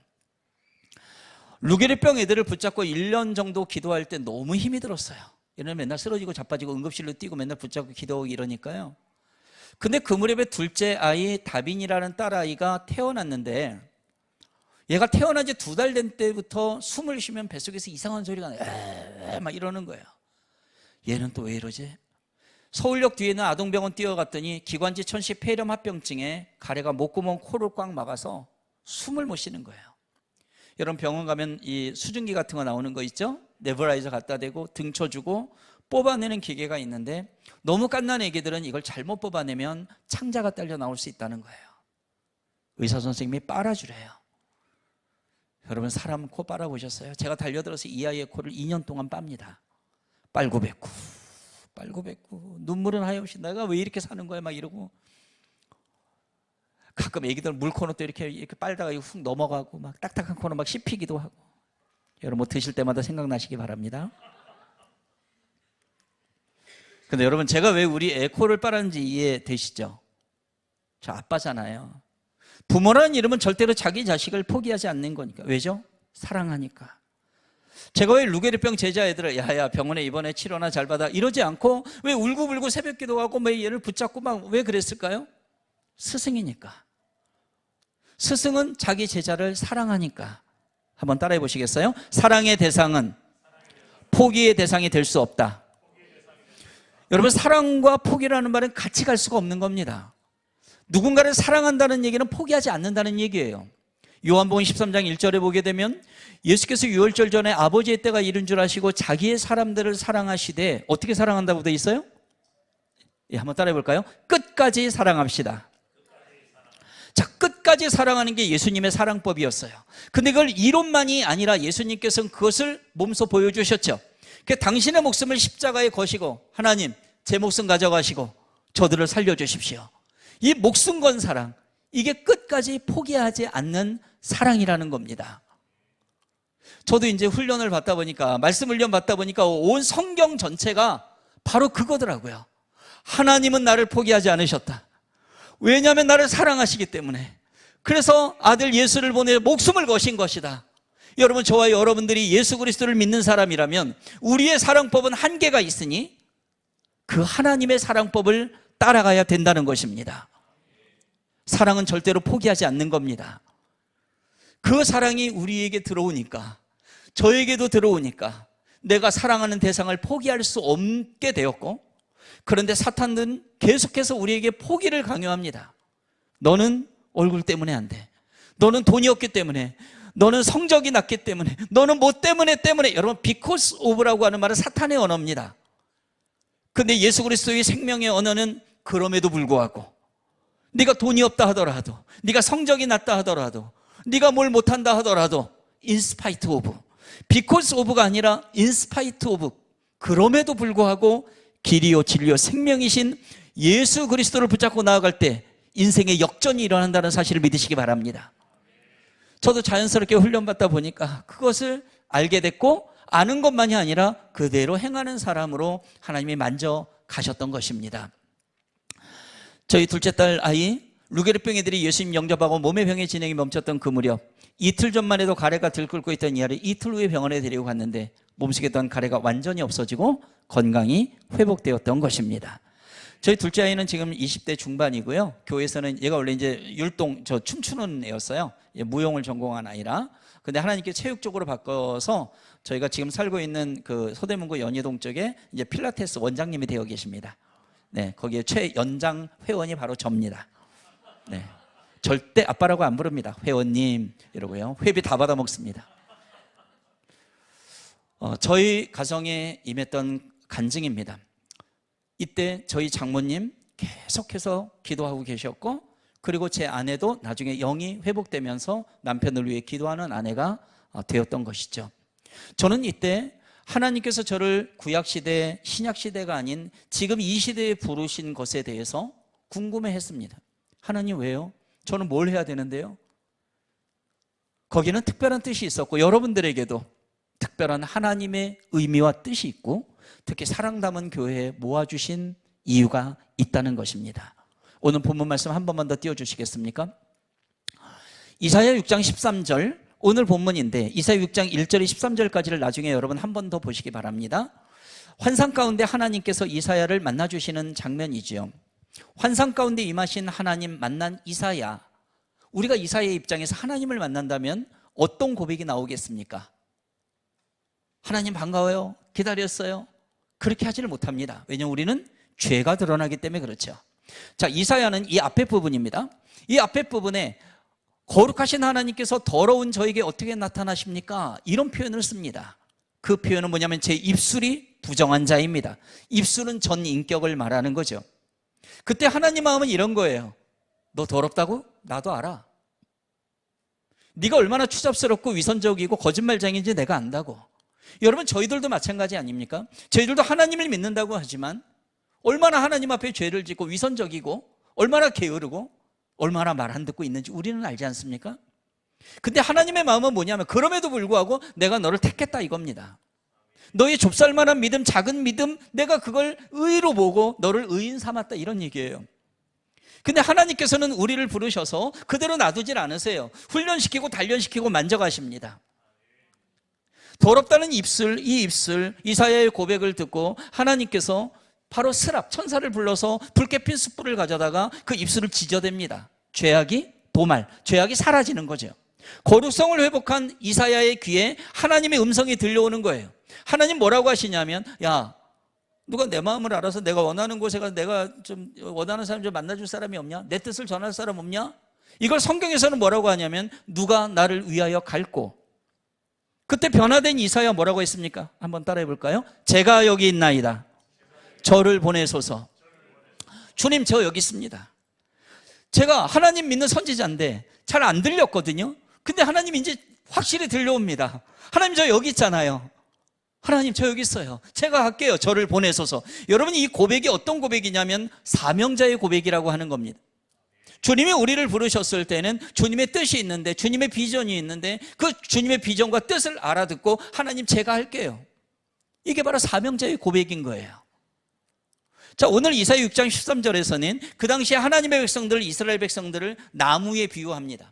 루게리병 애들을 붙잡고 1년 정도 기도할 때 너무 힘이 들었어요. 얘는 맨날 쓰러지고 자빠지고 응급실로 뛰고 맨날 붙잡고 기도하고 이러니까요. 근데 그 무렵에 둘째 아이 다빈이라는 딸아이가 태어났는데, 얘가 태어난 지 2달 된 때부터 숨을 쉬면 뱃속에서 이상한 소리가 나요. 막 이러는 거예요. 얘는 또 왜 이러지? 서울역 뒤에 있는 아동병원 뛰어갔더니 기관지 천시 폐렴 합병증에 가래가 목구멍 코를 꽉 막아서 숨을 못 쉬는 거예요. 여러분 병원 가면 이 수증기 같은 거 나오는 거 있죠? 네브라이저 갖다 대고 등쳐주고 뽑아내는 기계가 있는데, 너무 갓난 애기들은 이걸 잘못 뽑아내면 창자가 딸려 나올 수 있다는 거예요. 의사 선생님이 빨아주래요. 여러분 사람 코 빨아보셨어요? 제가 달려들어서 이 아이의 코를 2년 동안 빱니다. 빨고 뱉고 빨고 뱉고, 눈물은 하염없이 내가 왜 이렇게 사는 거야 막 이러고, 가끔 애기들 물 코너도 이렇게 빨다가 훅 넘어가고 막 딱딱한 코너 막 씹히기도 하고. 여러분 뭐 드실 때마다 생각나시기 바랍니다. 근데 여러분 제가 왜 우리 애 코를 빨았는지 이해되시죠? 저 아빠잖아요. 부모라는 이름은 절대로 자기 자식을 포기하지 않는 거니까. 왜죠? 사랑하니까. 제가 왜 루게리병 제자애들을 야야 병원에 입원해 치료나 잘 받아 이러지 않고 왜 울고불고 새벽 기도하고 왜 얘를 붙잡고 막 왜 그랬을까요? 스승이니까. 스승은 자기 제자를 사랑하니까. 한번 따라해 보시겠어요? 사랑의 대상은 포기의 대상이 될 수 없다. 여러분 사랑과 포기라는 말은 같이 갈 수가 없는 겁니다. 누군가를 사랑한다는 얘기는 포기하지 않는다는 얘기예요. 요한복음 13장 1절에 보게 되면 예수께서 유월절 전에 아버지의 때가 이른 줄 아시고 자기의 사람들을 사랑하시되, 어떻게 사랑한다고 되어 있어요? 예, 한번 따라해 볼까요? 끝까지 사랑합시다. 자, 끝까지 사랑하는 게 예수님의 사랑법이었어요. 근데 그걸 이론만이 아니라 예수님께서는 그것을 몸소 보여주셨죠. 당신의 목숨을 십자가에 거시고, 하나님 제 목숨 가져가시고 저들을 살려주십시오. 이 목숨 건 사랑, 이게 끝까지 포기하지 않는 사랑이라는 겁니다. 저도 이제 훈련을 받다 보니까, 말씀 훈련 받다 보니까 온 성경 전체가 바로 그거더라고요. 하나님은 나를 포기하지 않으셨다. 왜냐하면 나를 사랑하시기 때문에. 그래서 아들 예수를 보내 목숨을 거신 것이다. 여러분 저와 여러분들이 예수 그리스도를 믿는 사람이라면 우리의 사랑법은 한계가 있으니 그 하나님의 사랑법을 따라가야 된다는 것입니다. 사랑은 절대로 포기하지 않는 겁니다. 그 사랑이 우리에게 들어오니까, 저에게도 들어오니까 내가 사랑하는 대상을 포기할 수 없게 되었고, 그런데 사탄은 계속해서 우리에게 포기를 강요합니다. 너는 얼굴 때문에 안 돼. 너는 돈이 없기 때문에, 너는 성적이 낮기 때문에, 너는 뭐 때문에. 여러분 because of라고 하는 말은 사탄의 언어입니다. 근데 예수 그리스도의 생명의 언어는 그럼에도 불구하고, 네가 돈이 없다 하더라도, 네가 성적이 낮다 하더라도, 네가 뭘 못한다 하더라도 in spite of, because of가 아니라 in spite of, 그럼에도 불구하고 길이요 진리요 생명이신 예수 그리스도를 붙잡고 나아갈 때 인생의 역전이 일어난다는 사실을 믿으시기 바랍니다. 저도 자연스럽게 훈련받다 보니까 그것을 알게 됐고, 아는 것만이 아니라 그대로 행하는 사람으로 하나님이 만져 가셨던 것입니다. 저희 둘째 딸 아이 루게리병 애들이 예수님 영접하고 몸의 병의 진행이 멈췄던 그 무렵, 이틀 전만 해도 가래가 들끓고 있던 이 아이를 이틀 후에 병원에 데리고 갔는데 몸속에 있던 가래가 완전히 없어지고 건강이 회복되었던 것입니다. 저희 둘째 아이는 지금 20대 중반이고요. 교회에서는 얘가 원래 이제 율동, 춤추는 애였어요. 무용을 전공한 아이라. 근데 하나님께 체육 쪽으로 바꿔서 저희가 지금 살고 있는 그 서대문구 연희동 쪽에 이제 필라테스 원장님이 되어 계십니다. 네, 거기에 최연장 회원이 바로 접니다. 네, 절대 아빠라고 안 부릅니다. 회원님 이러고요. 회비 다 받아 먹습니다. 저희 가정에 임했던 간증입니다. 이때 저희 장모님 계속해서 기도하고 계셨고, 그리고 제 아내도 나중에 영이 회복되면서 남편을 위해 기도하는 아내가 되었던 것이죠. 저는 이때 하나님께서 저를 구약시대, 신약시대가 아닌 지금 이 시대에 부르신 것에 대해서 궁금해했습니다. 하나님 왜요? 저는 뭘 해야 되는데요? 거기는 특별한 뜻이 있었고 여러분들에게도 특별한 하나님의 의미와 뜻이 있고 특히 사랑 담은 교회에 모아주신 이유가 있다는 것입니다. 오늘 본문 말씀 한 번만 더 띄워주시겠습니까? 이사야 6장 13절 오늘 본문인데 이사야 6장 1절에 13절까지를 나중에 여러분 한 번 더 보시기 바랍니다. 환상 가운데 하나님께서 이사야를 만나주시는 장면이지요. 환상 가운데 임하신 하나님 만난 이사야, 우리가 이사야의 입장에서 하나님을 만난다면 어떤 고백이 나오겠습니까? 하나님 반가워요, 기다렸어요. 그렇게 하지를 못합니다. 왜냐하면 우리는 죄가 드러나기 때문에 그렇죠. 자, 이사야는 이 앞에 부분입니다. 이 앞에 부분에 거룩하신 하나님께서 더러운 저에게 어떻게 나타나십니까? 이런 표현을 씁니다. 그 표현은 뭐냐면 제 입술이 부정한 자입니다. 입술은 전 인격을 말하는 거죠. 그때 하나님 마음은 이런 거예요. 너 더럽다고? 나도 알아. 네가 얼마나 추잡스럽고 위선적이고 거짓말쟁이인지 내가 안다고. 여러분 저희들도 마찬가지 아닙니까? 저희들도 하나님을 믿는다고 하지만 얼마나 하나님 앞에 죄를 짓고 위선적이고 얼마나 게으르고 얼마나 말 안 듣고 있는지 우리는 알지 않습니까? 근데 하나님의 마음은 뭐냐면 그럼에도 불구하고 내가 너를 택했다 이겁니다. 너의 좁쌀만한 믿음, 작은 믿음, 내가 그걸 의로 보고 너를 의인 삼았다 이런 얘기예요. 근데 하나님께서는 우리를 부르셔서 그대로 놔두질 않으세요. 훈련시키고 단련시키고 만져가십니다. 더럽다는 입술, 이 입술, 이사야의 고백을 듣고 하나님께서 바로 스랍, 천사를 불러서 붉게 핀 숯불을 가져다가 그 입술을 지져댑니다. 죄악이 도말, 죄악이 사라지는 거죠. 거룩성을 회복한 이사야의 귀에 하나님의 음성이 들려오는 거예요. 하나님 뭐라고 하시냐면, 야, 누가 내 마음을 알아서 내가 원하는 곳에 가서 내가 좀 원하는 사람 좀 만나줄 사람이 없냐? 내 뜻을 전할 사람 없냐? 이걸 성경에서는 뭐라고 하냐면 누가 나를 위하여 갈고. 그때 변화된 이사야 뭐라고 했습니까? 한번 따라해 볼까요? 제가 여기 있나이다. 저를 보내소서. 주님 저 여기 있습니다. 제가 하나님 믿는 선지자인데 잘 안 들렸거든요. 근데 하나님 이제 확실히 들려옵니다. 하나님 저 여기 있잖아요. 하나님 저 여기 있어요. 제가 갈게요. 저를 보내소서. 여러분 이 고백이 어떤 고백이냐면 사명자의 고백이라고 하는 겁니다. 주님이 우리를 부르셨을 때는 주님의 뜻이 있는데 주님의 비전이 있는데 그 주님의 비전과 뜻을 알아듣고 하나님 제가 할게요. 이게 바로 사명자의 고백인 거예요. 자, 오늘 이사야 6장 13절에서는 그 당시에 하나님의 백성들, 이스라엘 백성들을 나무에 비유합니다.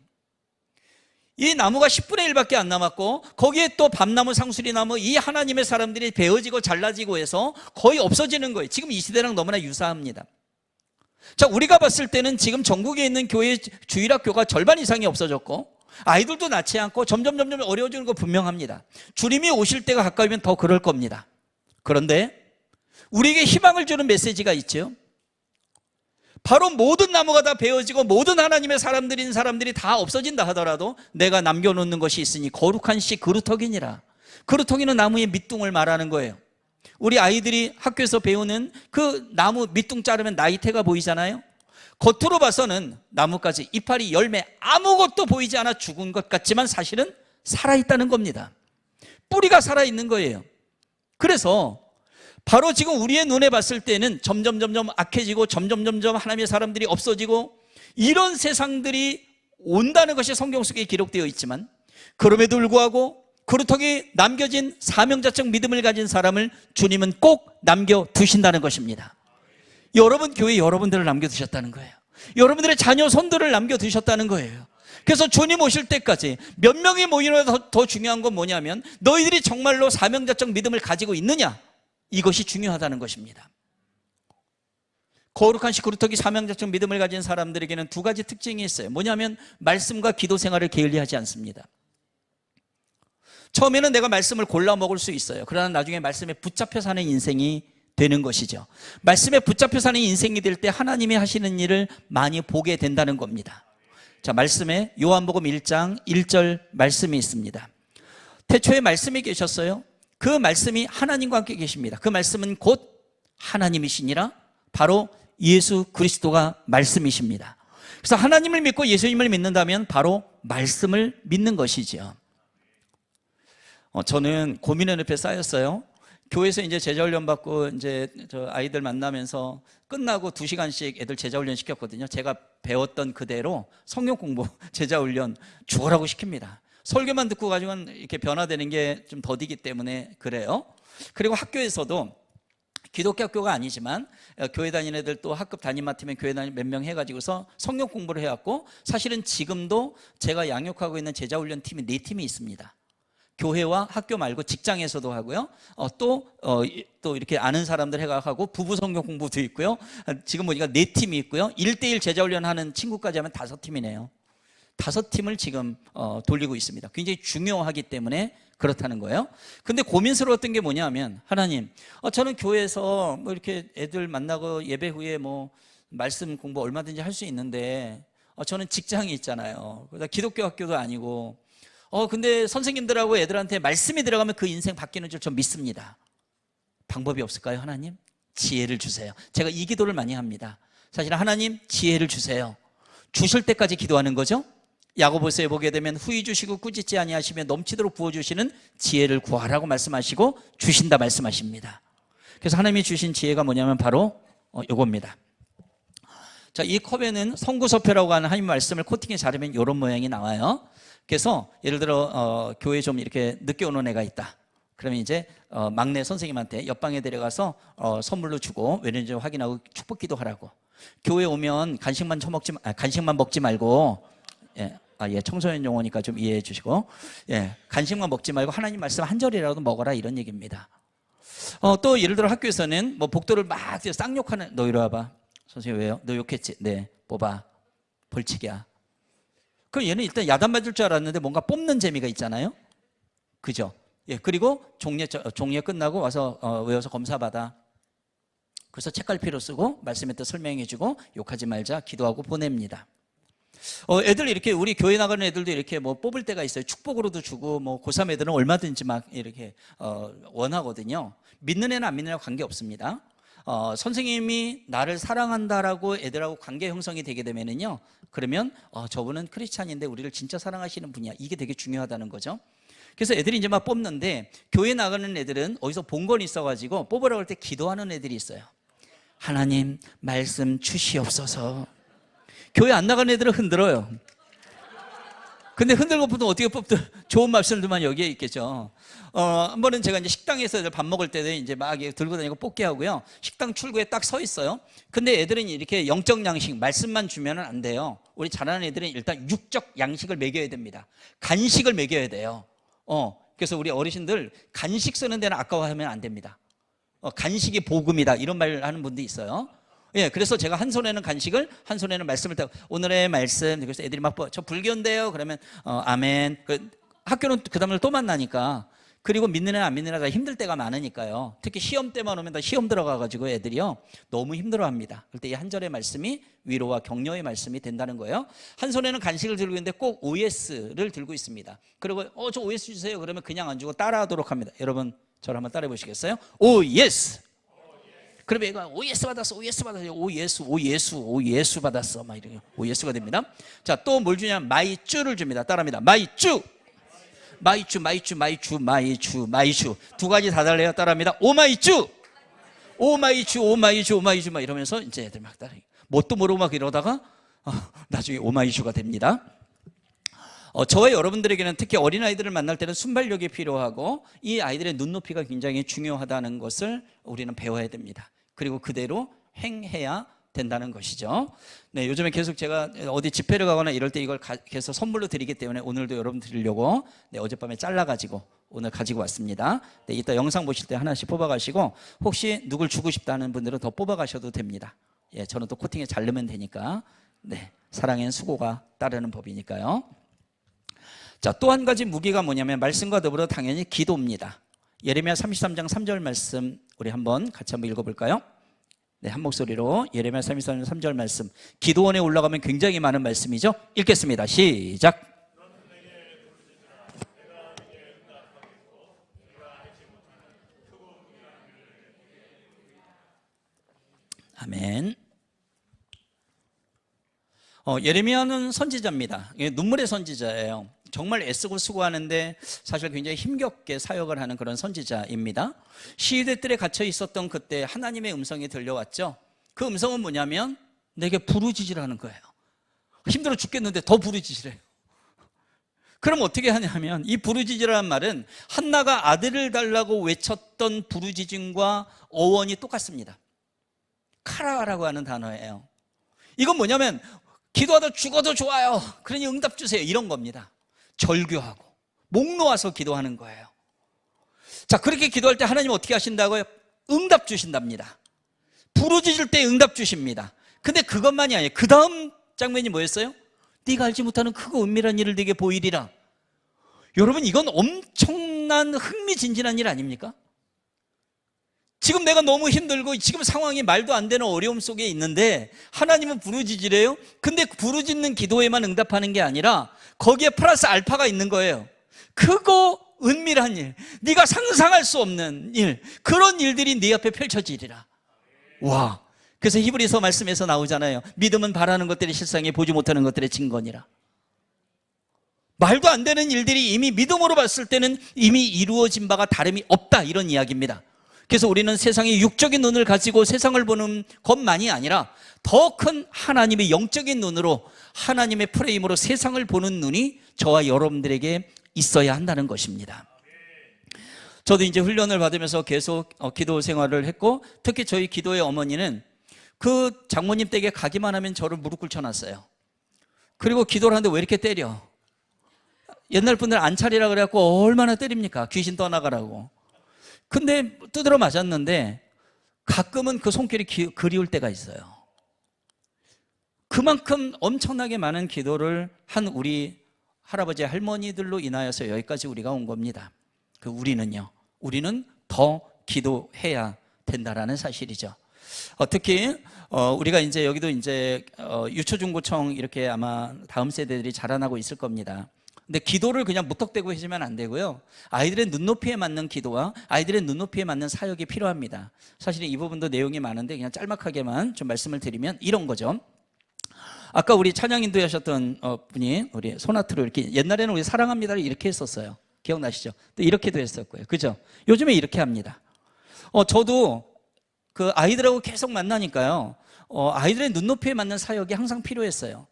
이 나무가 10분의 1밖에 안 남았고 거기에 또 밤나무, 상수리나무, 이 하나님의 사람들이 베어지고 잘라지고 해서 거의 없어지는 거예요. 지금 이 시대랑 너무나 유사합니다. 자, 우리가 봤을 때는 지금 전국에 있는 교회 주일학교가 절반 이상이 없어졌고 아이들도 낳지 않고 점점 어려워지는 거 분명합니다. 주님이 오실 때가 가까우면 더 그럴 겁니다. 그런데 우리에게 희망을 주는 메시지가 있죠. 바로 모든 나무가 다 베어지고 모든 하나님의 사람들인 사람들이 다 없어진다 하더라도 내가 남겨놓는 것이 있으니 거룩한 씨 그루터기니라. 그루터기는 나무의 밑둥을 말하는 거예요. 우리 아이들이 학교에서 배우는 그 나무 밑둥 자르면 나이테가 보이잖아요. 겉으로 봐서는 나뭇가지, 이파리, 열매 아무것도 보이지 않아 죽은 것 같지만 사실은 살아있다는 겁니다. 뿌리가 살아있는 거예요. 그래서 바로 지금 우리의 눈에 봤을 때는 점점 악해지고 점점 하나님의 사람들이 없어지고 이런 세상들이 온다는 것이 성경 속에 기록되어 있지만 그럼에도 불구하고 그루터기 남겨진 사명자적 믿음을 가진 사람을 주님은 꼭 남겨두신다는 것입니다. 여러분 교회 여러분들을 남겨두셨다는 거예요. 여러분들의 자녀 손들을 남겨두셨다는 거예요. 그래서 주님 오실 때까지 몇 명이 모이느보다 더 중요한 건 뭐냐면 너희들이 정말로 사명자적 믿음을 가지고 있느냐, 이것이 중요하다는 것입니다. 거룩한 시 그루터기 사명자적 믿음을 가진 사람들에게는 두 가지 특징이 있어요. 뭐냐면 말씀과 기도 생활을 게을리하지 않습니다. 처음에는 내가 말씀을 골라 먹을 수 있어요. 그러나 나중에 말씀에 붙잡혀 사는 인생이 되는 것이죠. 말씀에 붙잡혀 사는 인생이 될 때 하나님이 하시는 일을 많이 보게 된다는 겁니다. 자, 말씀에 요한복음 1장 1절 말씀이 있습니다. 태초에 말씀이 계셨어요. 그 말씀이 하나님과 함께 계십니다. 그 말씀은 곧 하나님이시니라. 바로 예수 그리스도가 말씀이십니다. 그래서 하나님을 믿고 예수님을 믿는다면 바로 말씀을 믿는 것이지요. 저는 고민의 늪에 쌓였어요. 교회에서 이제 제자훈련 받고 이제 저 아이들 만나면서 끝나고 2시간씩 애들 제자훈련 시켰거든요. 제가 배웠던 그대로 성경 공부, 제자훈련 죽으라고 시킵니다. 설교만 듣고 가지고는 이렇게 변화되는 게 좀 더디기 때문에 그래요. 그리고 학교에서도 기독교 학교가 아니지만 교회 다니는 애들 또 학급 담임 맡으면 교회 다니는 몇 명 해가지고서 성경 공부를 해왔고, 사실은 지금도 제가 양육하고 있는 제자훈련 팀이 4팀이 있습니다. 교회와 학교 말고 직장에서도 하고요. 또 이렇게 아는 사람들 해가고 부부 성경 공부도 있고요. 지금 보니까 4팀이 있고요. 1대1 제자훈련 하는 친구까지 하면 5팀이네요. 5팀을 지금 돌리고 있습니다. 굉장히 중요하기 때문에 그렇다는 거예요. 근데 고민스러웠던 게 뭐냐면, 하나님, 저는 교회에서 뭐 이렇게 애들 만나고 예배 후에 뭐 말씀 공부 얼마든지 할 수 있는데 저는 직장이 있잖아요. 기독교 학교도 아니고 근데 선생님들하고 애들한테 말씀이 들어가면 그 인생 바뀌는 줄 전 믿습니다. 방법이 없을까요, 하나님? 지혜를 주세요. 제가 이 기도를 많이 합니다. 사실 하나님 지혜를 주세요. 주실 때까지 기도하는 거죠. 야고보서에 보게 되면 후히 주시고 꾸짖지 아니하시며 넘치도록 부어주시는 지혜를 구하라고 말씀하시고 주신다 말씀하십니다. 그래서 하나님이 주신 지혜가 뭐냐면 바로 요겁니다. 자, 이 컵에는 성구서표라고 하는 하나님 말씀을 코팅해 자르면 이런 모양이 나와요. 그래서 예를 들어 교회에 좀 이렇게 늦게 오는 애가 있다. 그러면 이제 막내 선생님한테 옆방에 데려가서 선물로 주고 왜냐는지 확인하고 축복 기도하라고. 교회 오면 간식만 먹지 말고, 청소년 용어니까 좀 이해해 주시고, 간식만 먹지 말고 하나님 말씀 한 절이라도 먹어라, 이런 얘기입니다. 또 예를 들어 학교에서는 뭐 복도를 막 쌍욕하는, 너 이리 와봐. 선생님 왜요? 너 욕했지? 네, 뽑아. 벌칙이야. 그럼 얘는 일단 야단 맞을 줄 알았는데 뭔가 뽑는 재미가 있잖아요. 그죠? 그리고 종례 끝나고 와서 외워서 검사받아. 그래서 책갈피로 쓰고 말씀에 또 설명해주고 욕하지 말자 기도하고 보냅니다. 애들 이렇게 우리 교회 나가는 애들도 이렇게 뭐 뽑을 때가 있어요. 축복으로도 주고 뭐 고3 애들은 얼마든지 막 이렇게 원하거든요. 믿는 애는 안 믿는 애는 관계 없습니다. 선생님이 나를 사랑한다라고 애들하고 관계 형성이 되게 되면은요, 그러면 저분은 크리스찬인데 우리를 진짜 사랑하시는 분이야. 이게 되게 중요하다는 거죠. 그래서 애들이 이제 막 뽑는데, 교회 나가는 애들은 어디서 본 건 있어가지고 뽑으라고 할 때 기도하는 애들이 있어요. 하나님 말씀 주시옵소서. 교회 안 나가는 애들은 흔들어요. 근데 흔들고 보통 어떻게 뽑든 좋은 말씀들만 여기에 있겠죠. 한 번은 제가 이제 식당에서 애들 밥 먹을 때도 이제 막 들고 다니고 뽑게 하고요. 식당 출구에 딱 서 있어요. 근데 애들은 이렇게 영적 양식, 말씀만 주면 안 돼요. 우리 잘하는 애들은 일단 육적 양식을 먹여야 됩니다. 간식을 먹여야 돼요. 그래서 우리 어르신들 간식 쓰는 데는 아까워하면 안 됩니다. 간식이 복음이다, 이런 말 하는 분도 있어요. 그래서 제가 한 손에는 간식을, 한 손에는 말씀을 따고, 오늘의 말씀, 그래서 애들이 막 저 불교인데요 그러면 아멘. 학교는 그 다음날 또 만나니까. 그리고 믿는 애나 안 믿는 애가 힘들 때가 많으니까요. 특히 시험 때만 오면 다 시험 들어가가지고 애들이요 너무 힘들어합니다. 그럴 때 이 한 절의 말씀이 위로와 격려의 말씀이 된다는 거예요. 한 손에는 간식을 들고 있는데 꼭 OS를 들고 있습니다. 그리고 저 OS 주세요 그러면 그냥 안 주고 따라하도록 합니다. 여러분 저를 한번 따라해 보시겠어요? 오 예스. 그러면 얘가 오 예스 받았어, 오 예스 받았어, 오 예수, 오 예수, 오 예수 받았어, 막 이렇게 오 예수가 됩니다. 자, 또 뭘 주냐면 마이쭈를 줍니다. 따라합니다. 마이쭈, 마이쭈, 마이쭈, 마이쭈, 마이쭈, 마이쭈. 두 가지 다 달래요. 따라합니다. 오 마이쭈, 오 마이쭈, 오 마이쭈, 오 마이쭈, 막 이러면서 이제 애들 막 따라. 뭣도 모르고 막 이러다가 나중에 오 마이쭈가 됩니다. 저와 여러분들에게는 특히 어린아이들을 만날 때는 순발력이 필요하고 이 아이들의 눈높이가 굉장히 중요하다는 것을 우리는 배워야 됩니다. 그리고 그대로 행해야 된다는 것이죠. 네, 요즘에 계속 제가 어디 집회를 가거나 이럴 때 이걸 계속 선물로 드리기 때문에 오늘도 여러분 드리려고 어젯밤에 잘라가지고 오늘 가지고 왔습니다. 네, 이따 영상 보실 때 하나씩 뽑아가시고 혹시 누굴 주고 싶다는 분들은 더 뽑아가셔도 됩니다. 저는 또 코팅에 자르면 되니까. 네, 사랑엔 수고가 따르는 법이니까요. 자, 또 한 가지 무기가 뭐냐면 말씀과 더불어 당연히 기도입니다. 예레미야 33장 3절 말씀 우리 한번 같이 한번 읽어볼까요? 네, 한 목소리로 예레미야 33장 3절 말씀. 기도원에 올라가면 굉장히 많은 말씀이죠. 읽겠습니다. 시작. 아멘. 예레미야는 선지자입니다. 눈물의 선지자예요. 정말 애쓰고 수고하는데 사실 굉장히 힘겹게 사역을 하는 그런 선지자입니다. 시위대 뜰에 갇혀 있었던 그때 하나님의 음성이 들려왔죠. 그 음성은 뭐냐면 내게 부르짖으라는 거예요. 힘들어 죽겠는데 더 부르짖으래요. 그럼 어떻게 하냐면 이 부르짖으라는 말은 한나가 아들을 달라고 외쳤던 부르짖음과 어원이 똑같습니다. 카라라고 하는 단어예요. 이건 뭐냐면 기도하다 죽어도 좋아요. 그러니 응답 주세요. 이런 겁니다. 절규하고 목 놓아서 기도하는 거예요. 자, 그렇게 기도할 때 하나님 어떻게 하신다고요? 응답 주신답니다. 부르짖을 때 응답 주십니다. 근데 그것만이 아니에요. 그 다음 장면이 뭐였어요? 네가 알지 못하는 크고 은밀한 일을 네게 보이리라. 여러분, 이건 엄청난 흥미진진한 일 아닙니까? 지금 내가 너무 힘들고 지금 상황이 말도 안 되는 어려움 속에 있는데 하나님은 부르짖으래요. 근데 부르짖는 기도에만 응답하는 게 아니라 거기에 플러스 알파가 있는 거예요. 크고 은밀한 일, 네가 상상할 수 없는 일, 그런 일들이 네 앞에 펼쳐지리라. 와, 그래서 히브리서 말씀에서 나오잖아요. 믿음은 바라는 것들이 실상에 보지 못하는 것들의 증거니라. 말도 안 되는 일들이 이미 믿음으로 봤을 때는 이미 이루어진 바가 다름이 없다, 이런 이야기입니다. 그래서 우리는 세상의 육적인 눈을 가지고 세상을 보는 것만이 아니라 더 큰 하나님의 영적인 눈으로, 하나님의 프레임으로 세상을 보는 눈이 저와 여러분들에게 있어야 한다는 것입니다. 저도 이제 훈련을 받으면서 계속 기도 생활을 했고, 특히 저희 기도의 어머니는 그 장모님 댁에 가기만 하면 저를 무릎 꿇혀놨어요. 그리고 기도를 하는데 왜 이렇게 때려? 옛날 분들 안 차리라 그래갖고 얼마나 때립니까? 귀신 떠나가라고. 근데 두드러 맞았는데 가끔은 그 손길이 그리울 때가 있어요. 그만큼 엄청나게 많은 기도를 한 우리 할아버지 할머니들로 인하여서 여기까지 우리가 온 겁니다. 그 우리는요, 우리는 더 기도해야 된다라는 사실이죠. 특히 우리가 이제 여기도 이제 유초중고청 이렇게 아마 다음 세대들이 자라나고 있을 겁니다. 근데 기도를 그냥 무턱대고 해주면 안 되고요. 아이들의 눈높이에 맞는 기도와 아이들의 눈높이에 맞는 사역이 필요합니다. 사실은 이 부분도 내용이 많은데 그냥 짤막하게만 좀 말씀을 드리면 이런 거죠. 아까 우리 찬양 인도하셨던 분이 우리 소나트로 이렇게, 옛날에는 우리 사랑합니다를 이렇게 했었어요. 기억나시죠? 또 이렇게도 했었고요. 그죠? 요즘에 이렇게 합니다. 저도 그 아이들하고 계속 만나니까요. 아이들의 눈높이에 맞는 사역이 항상 필요했어요.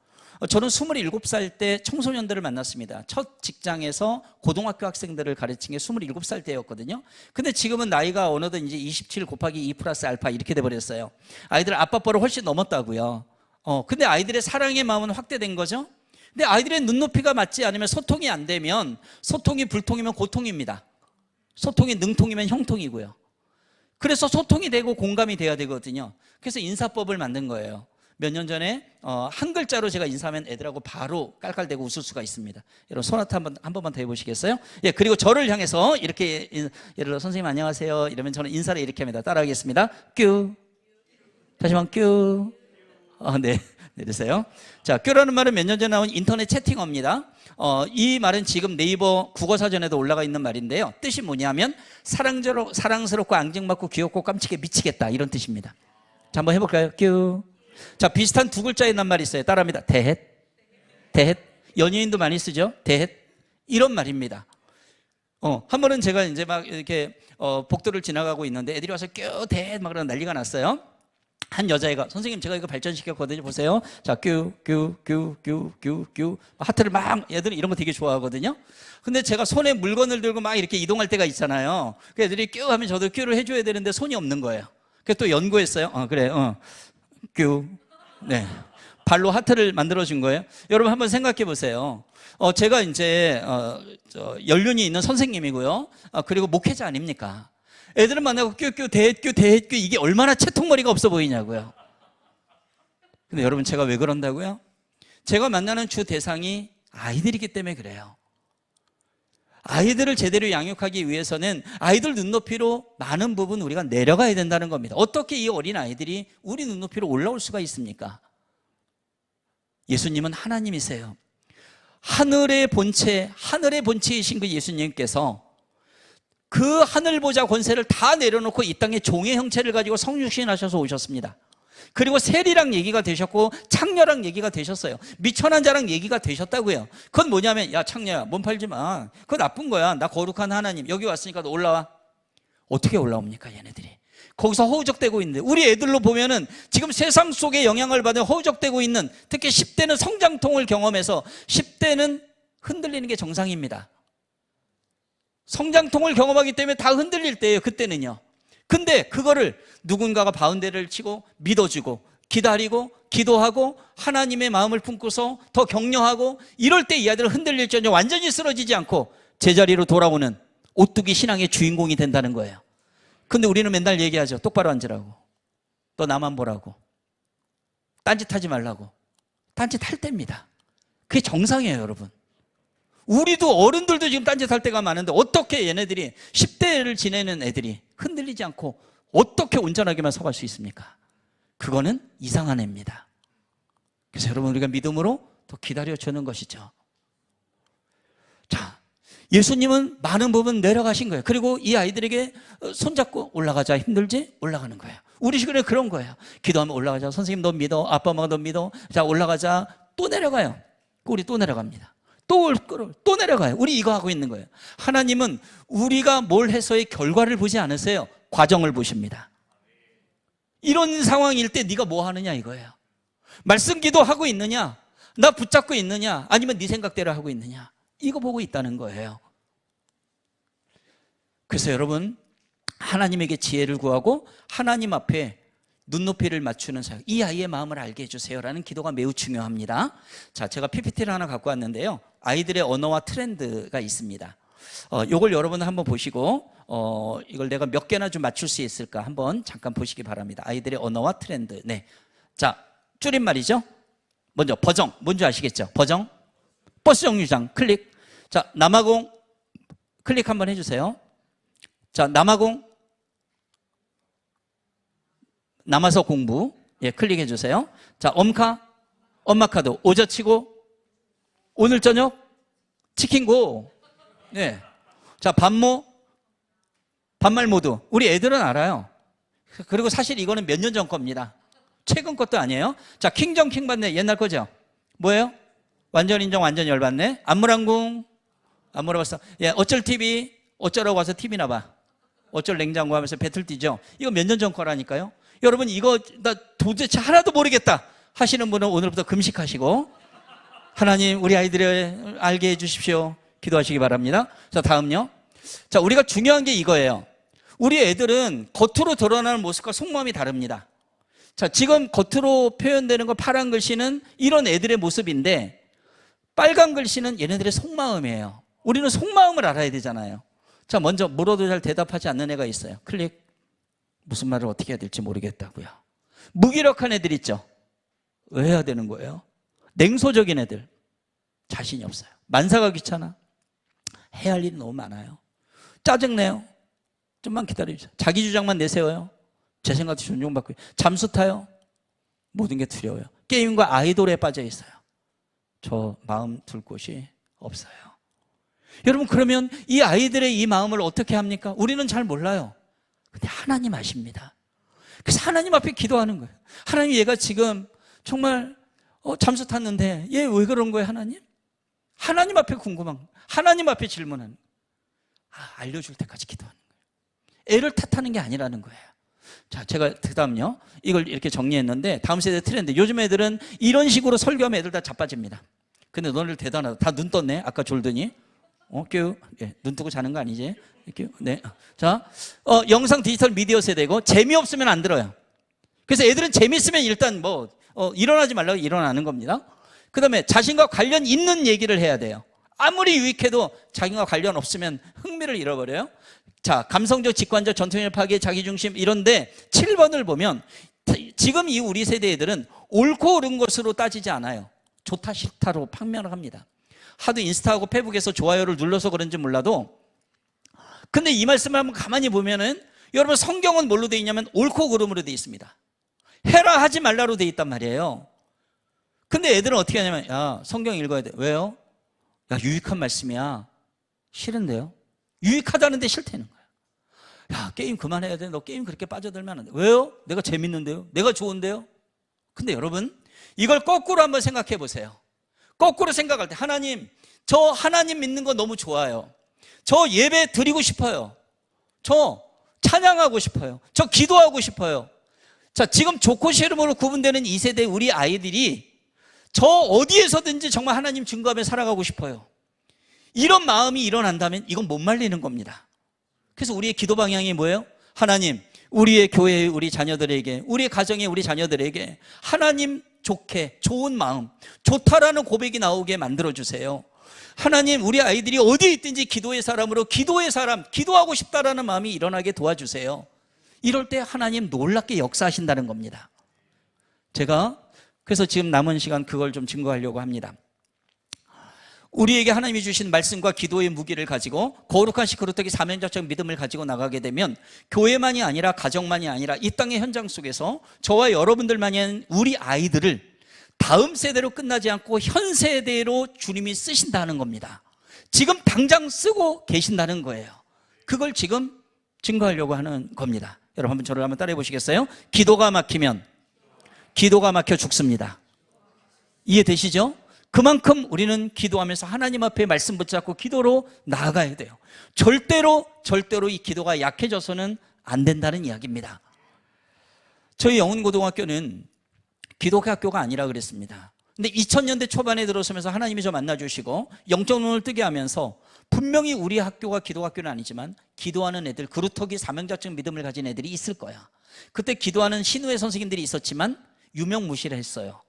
저는 27살 때 청소년들을 만났습니다. 첫 직장에서 고등학교 학생들을 가르친 게 27살 때였거든요. 근데 지금은 나이가 어느덧 이제 27 곱하기 2 플러스 알파 이렇게 돼버렸어요. 아이들 아빠뻘을 훨씬 넘었다고요. 근데 아이들의 사랑의 마음은 확대된 거죠. 근데 아이들의 눈높이가 맞지 않으면, 소통이 안 되면, 소통이 불통이면 고통입니다. 소통이 능통이면 형통이고요. 그래서 소통이 되고 공감이 돼야 되거든요. 그래서 인사법을 만든 거예요. 몇 년 전에 한 글자로 제가 인사하면 애들하고 바로 깔깔대고 웃을 수가 있습니다. 여러분 소나트 한 번만 더 해보시겠어요? 예, 그리고 저를 향해서 이렇게, 예를 들어 선생님 안녕하세요 이러면 저는 인사를 이렇게 합니다. 따라하겠습니다. 뀨. 다시 한번 뀨. 네, 내리세요. 자, 뀨라는 말은 몇 년 전에 나온 인터넷 채팅어입니다. 이 말은 지금 네이버 국어사전에도 올라가 있는 말인데요. 뜻이 뭐냐면 사랑스럽고 앙증맞고 귀엽고 깜찍해 미치겠다, 이런 뜻입니다. 자, 한번 해볼까요? 뀨. 자, 비슷한 두 글자의 낱말이 있어요. 따라합니다. 대헷. 대헷. 연예인도 많이 쓰죠. 대헷. 이런 말입니다. 한 번은 제가 이제 막 이렇게 복도를 지나가고 있는데 애들이 와서 뀨 대헷 막 그런 난리가 났어요. 한 여자애가, 선생님 제가 이거 발전시켰거든요. 보세요. 자, 뀨 하트를 막, 애들은 이런 거 되게 좋아하거든요. 근데 제가 손에 물건을 들고 막 이렇게 이동할 때가 있잖아요. 그 애들이 뀨 하면 저도 뀨를 해줘야 되는데 손이 없는 거예요. 그래서 또 연구했어요. 그래. 뀨. 네. 발로 하트를 만들어준 거예요. 여러분 한번 생각해 보세요. 제가 이제 연륜이 있는 선생님이고요. 그리고 목회자 아닙니까? 애들은 만나고 뀨 대헷 이게 얼마나 채통머리가 없어 보이냐고요. 근데 여러분 제가 왜 그런다고요? 제가 만나는 주 대상이 아이들이기 때문에 그래요. 아이들을 제대로 양육하기 위해서는 아이들 눈높이로 많은 부분 우리가 내려가야 된다는 겁니다. 어떻게 이 어린 아이들이 우리 눈높이로 올라올 수가 있습니까? 예수님은 하나님이세요. 하늘의 본체이신 그 예수님께서 그 하늘 보좌 권세를 다 내려놓고 이 땅에 종의 형체를 가지고 성육신하셔서 오셨습니다. 그리고 세리랑 얘기가 되셨고 창녀랑 얘기가 되셨어요. 미천한 자랑 얘기가 되셨다고요. 그건 뭐냐면, 야 창녀야 몸 팔지 마. 그거 나쁜 거야. 나 거룩한 하나님 여기 왔으니까 너 올라와. 어떻게 올라옵니까 얘네들이? 거기서 허우적대고 있는데, 우리 애들로 보면은 지금 세상 속에 영향을 받아 허우적대고 있는, 특히 10대는 성장통을 경험해서 10대는 흔들리는 게 정상입니다. 성장통을 경험하기 때문에 다 흔들릴 때예요. 그때는요. 근데 그거를 누군가가 바운데리를 치고 믿어주고 기다리고 기도하고 하나님의 마음을 품고서 더 격려하고 이럴 때 이 아이들은 흔들릴지언정 완전히 쓰러지지 않고 제자리로 돌아오는 오뚜기 신앙의 주인공이 된다는 거예요. 근데 우리는 맨날 얘기하죠. 똑바로 앉으라고. 너 나만 보라고. 딴짓하지 말라고. 딴짓할 때입니다. 그게 정상이에요, 여러분. 우리도 어른들도 지금 딴짓할 때가 많은데 어떻게 얘네들이 10대를 지내는 애들이 흔들리지 않고 어떻게 온전하게만 서갈 수 있습니까? 그거는 이상한 애입니다. 그래서 여러분 우리가 믿음으로 더 기다려주는 것이죠. 자, 예수님은 많은 부분 내려가신 거예요. 그리고 이 아이들에게 손잡고 올라가자. 힘들지? 올라가는 거예요. 우리 시골에 그런 거예요. 기도하면 올라가자. 선생님 너 믿어. 아빠 엄마가 너 믿어. 자 올라가자. 또 내려가요. 우리 또 내려갑니다. 또 내려가요. 우리 이거 하고 있는 거예요. 하나님은 우리가 뭘 해서의 결과를 보지 않으세요. 과정을 보십니다. 이런 상황일 때 네가 뭐 하느냐 이거예요. 말씀 기도하고 있느냐, 나 붙잡고 있느냐, 아니면 네 생각대로 하고 있느냐, 이거 보고 있다는 거예요. 그래서 여러분 하나님에게 지혜를 구하고 하나님 앞에 눈높이를 맞추는 사역, 이 아이의 마음을 알게 해주세요라는 기도가 매우 중요합니다. 자, 제가 PPT를 하나 갖고 왔는데요. 아이들의 언어와 트렌드가 있습니다. 이걸 여러분 한번 보시고 이걸 내가 몇 개나 좀 맞출 수 있을까 한번 잠깐 보시기 바랍니다. 아이들의 언어와 트렌드. 네, 자 줄임말이죠. 먼저 버정, 뭔지 아시겠죠? 버정, 버스 정류장 클릭. 자 남아공 클릭 한번 해주세요. 자 남아공, 남아서 공부, 예, 클릭해 주세요. 자, 엄카, 엄마 카드, 오저치고, 오늘 저녁, 치킨고, 예. 자, 반모, 반말 모두. 우리 애들은 알아요. 그리고 사실 이거는 몇 년 전 겁니다. 최근 것도 아니에요. 자, 킹정 킹받네, 옛날 거죠? 뭐예요? 완전 인정, 완전 열받네. 안물항궁, 안 물어봤어. 예, 어쩔 TV, 어쩌라고 와서 TV나 봐. 어쩔 냉장고 하면서 배틀 뛰죠. 이거 몇 년 전 거라니까요. 여러분 이거 나 도대체 하나도 모르겠다 하시는 분은 오늘부터 금식하시고 하나님 우리 아이들을 알게 해주십시오 기도하시기 바랍니다. 자 다음요. 자 우리가 중요한 게 이거예요. 우리 애들은 겉으로 드러나는 모습과 속마음이 다릅니다. 자 지금 겉으로 표현되는 거 파란 글씨는 이런 애들의 모습인데 빨간 글씨는 얘네들의 속마음이에요. 우리는 속마음을 알아야 되잖아요. 자 먼저 물어도 잘 대답하지 않는 애가 있어요. 클릭. 무슨 말을 어떻게 해야 될지 모르겠다고요. 무기력한 애들 있죠. 왜 해야 되는 거예요? 냉소적인 애들 자신이 없어요. 만사가 귀찮아. 해야 할 일이 너무 많아요. 짜증내요. 좀만 기다려주세요. 자기 주장만 내세워요. 제 생각도 존중받고 잠수 타요. 모든 게 두려워요. 게임과 아이돌에 빠져 있어요. 저 마음 둘 곳이 없어요. 여러분 그러면 이 아이들의 이 마음을 어떻게 합니까? 우리는 잘 몰라요. 근데 하나님 아십니다. 그래서 하나님 앞에 기도하는 거예요. 하나님 얘가 지금 정말 잠수 탔는데 얘 왜 그런 거예요 하나님? 하나님 앞에 궁금한 거예요. 하나님 앞에 질문하는 거예요. 알려줄 때까지 기도하는 거예요. 애를 탓하는 게 아니라는 거예요. 자, 제가 그 다음요. 이걸 이렇게 정리했는데 다음 세대 트렌드. 요즘 애들은 이런 식으로 설교하면 애들 다 자빠집니다. 근데 너네들 대단하다. 다 눈 떴네. 아까 졸더니. 예, 눈 뜨고 자는 거 아니지? 이렇게, 네. 자, 영상 디지털 미디어 세대고 재미없으면 안 들어요. 그래서 애들은 재미있으면 일단 일어나지 말라고 일어나는 겁니다. 그 다음에 자신과 관련 있는 얘기를 해야 돼요. 아무리 유익해도 자기와 관련 없으면 흥미를 잃어버려요. 자, 감성적, 직관적, 전통적 파괴, 자기중심 이런데 7번을 보면 지금 이 우리 세대 애들은 옳고 옳은 것으로 따지지 않아요. 좋다 싫다로 판명을 합니다. 하도 인스타하고 페북에서 좋아요를 눌러서 그런지 몰라도 근데 이 말씀을 한번 가만히 보면은 여러분 성경은 뭘로 돼 있냐면 옳고 그름으로 돼 있습니다. 해라 하지 말라로 돼 있단 말이에요. 근데 애들은 어떻게 하냐면 야 성경 읽어야 돼. 왜요? 야 유익한 말씀이야. 싫은데요? 유익하다는데 싫다는 거야. 야, 게임 그만해야 돼. 너 게임 그렇게 빠져들면 안 돼. 왜요? 내가 재밌는데요? 내가 좋은데요? 근데 여러분, 이걸 거꾸로 한번 생각해 보세요. 거꾸로 생각할 때 하나님, 저 하나님 믿는 거 너무 좋아요. 저 예배 드리고 싶어요. 저 찬양하고 싶어요. 저 기도하고 싶어요. 자, 지금 좋고 싫음으로 구분되는 이 세대 우리 아이들이 저 어디에서든지 정말 하나님 증거하며 살아가고 싶어요. 이런 마음이 일어난다면 이건 못 말리는 겁니다. 그래서 우리의 기도 방향이 뭐예요? 하나님, 우리의 교회의 우리 자녀들에게, 우리의 가정의 우리 자녀들에게 하나님 좋게, 좋은 마음, 좋다라는 고백이 나오게 만들어주세요. 하나님, 우리 아이들이 어디에 있든지 기도의 사람으로, 기도의 사람, 기도하고 싶다라는 마음이 일어나게 도와주세요. 이럴 때 하나님 놀랍게 역사하신다는 겁니다. 제가 그래서 지금 남은 시간 그걸 좀 증거하려고 합니다. 우리에게 하나님이 주신 말씀과 기도의 무기를 가지고 거룩한 시크루터기 사명자적 믿음을 가지고 나가게 되면 교회만이 아니라 가정만이 아니라 이 땅의 현장 속에서 저와 여러분들만이 아닌 우리 아이들을 다음 세대로 끝나지 않고 현 세대로 주님이 쓰신다는 겁니다. 지금 당장 쓰고 계신다는 거예요. 그걸 지금 증거하려고 하는 겁니다. 여러분 한번 저를 한번 따라해 보시겠어요? 기도가 막히면 기도가 막혀 죽습니다. 이해되시죠? 그만큼 우리는 기도하면서 하나님 앞에 말씀 붙잡고 기도로 나아가야 돼요. 절대로 이 기도가 약해져서는 안 된다는 이야기입니다. 저희 영훈고등학교는 기독교 학교가 아니라 그랬습니다. 근데 2000년대 초반에 들어서면서 하나님이 저 만나주시고 영적 눈을 뜨게 하면서 분명히 우리 학교가 기독학교는 아니지만 기도하는 애들, 그루터기 사명자적 믿음을 가진 애들이 있을 거야. 그때 기도하는 신우회 선생님들이 있었지만 유명무실을 했어요.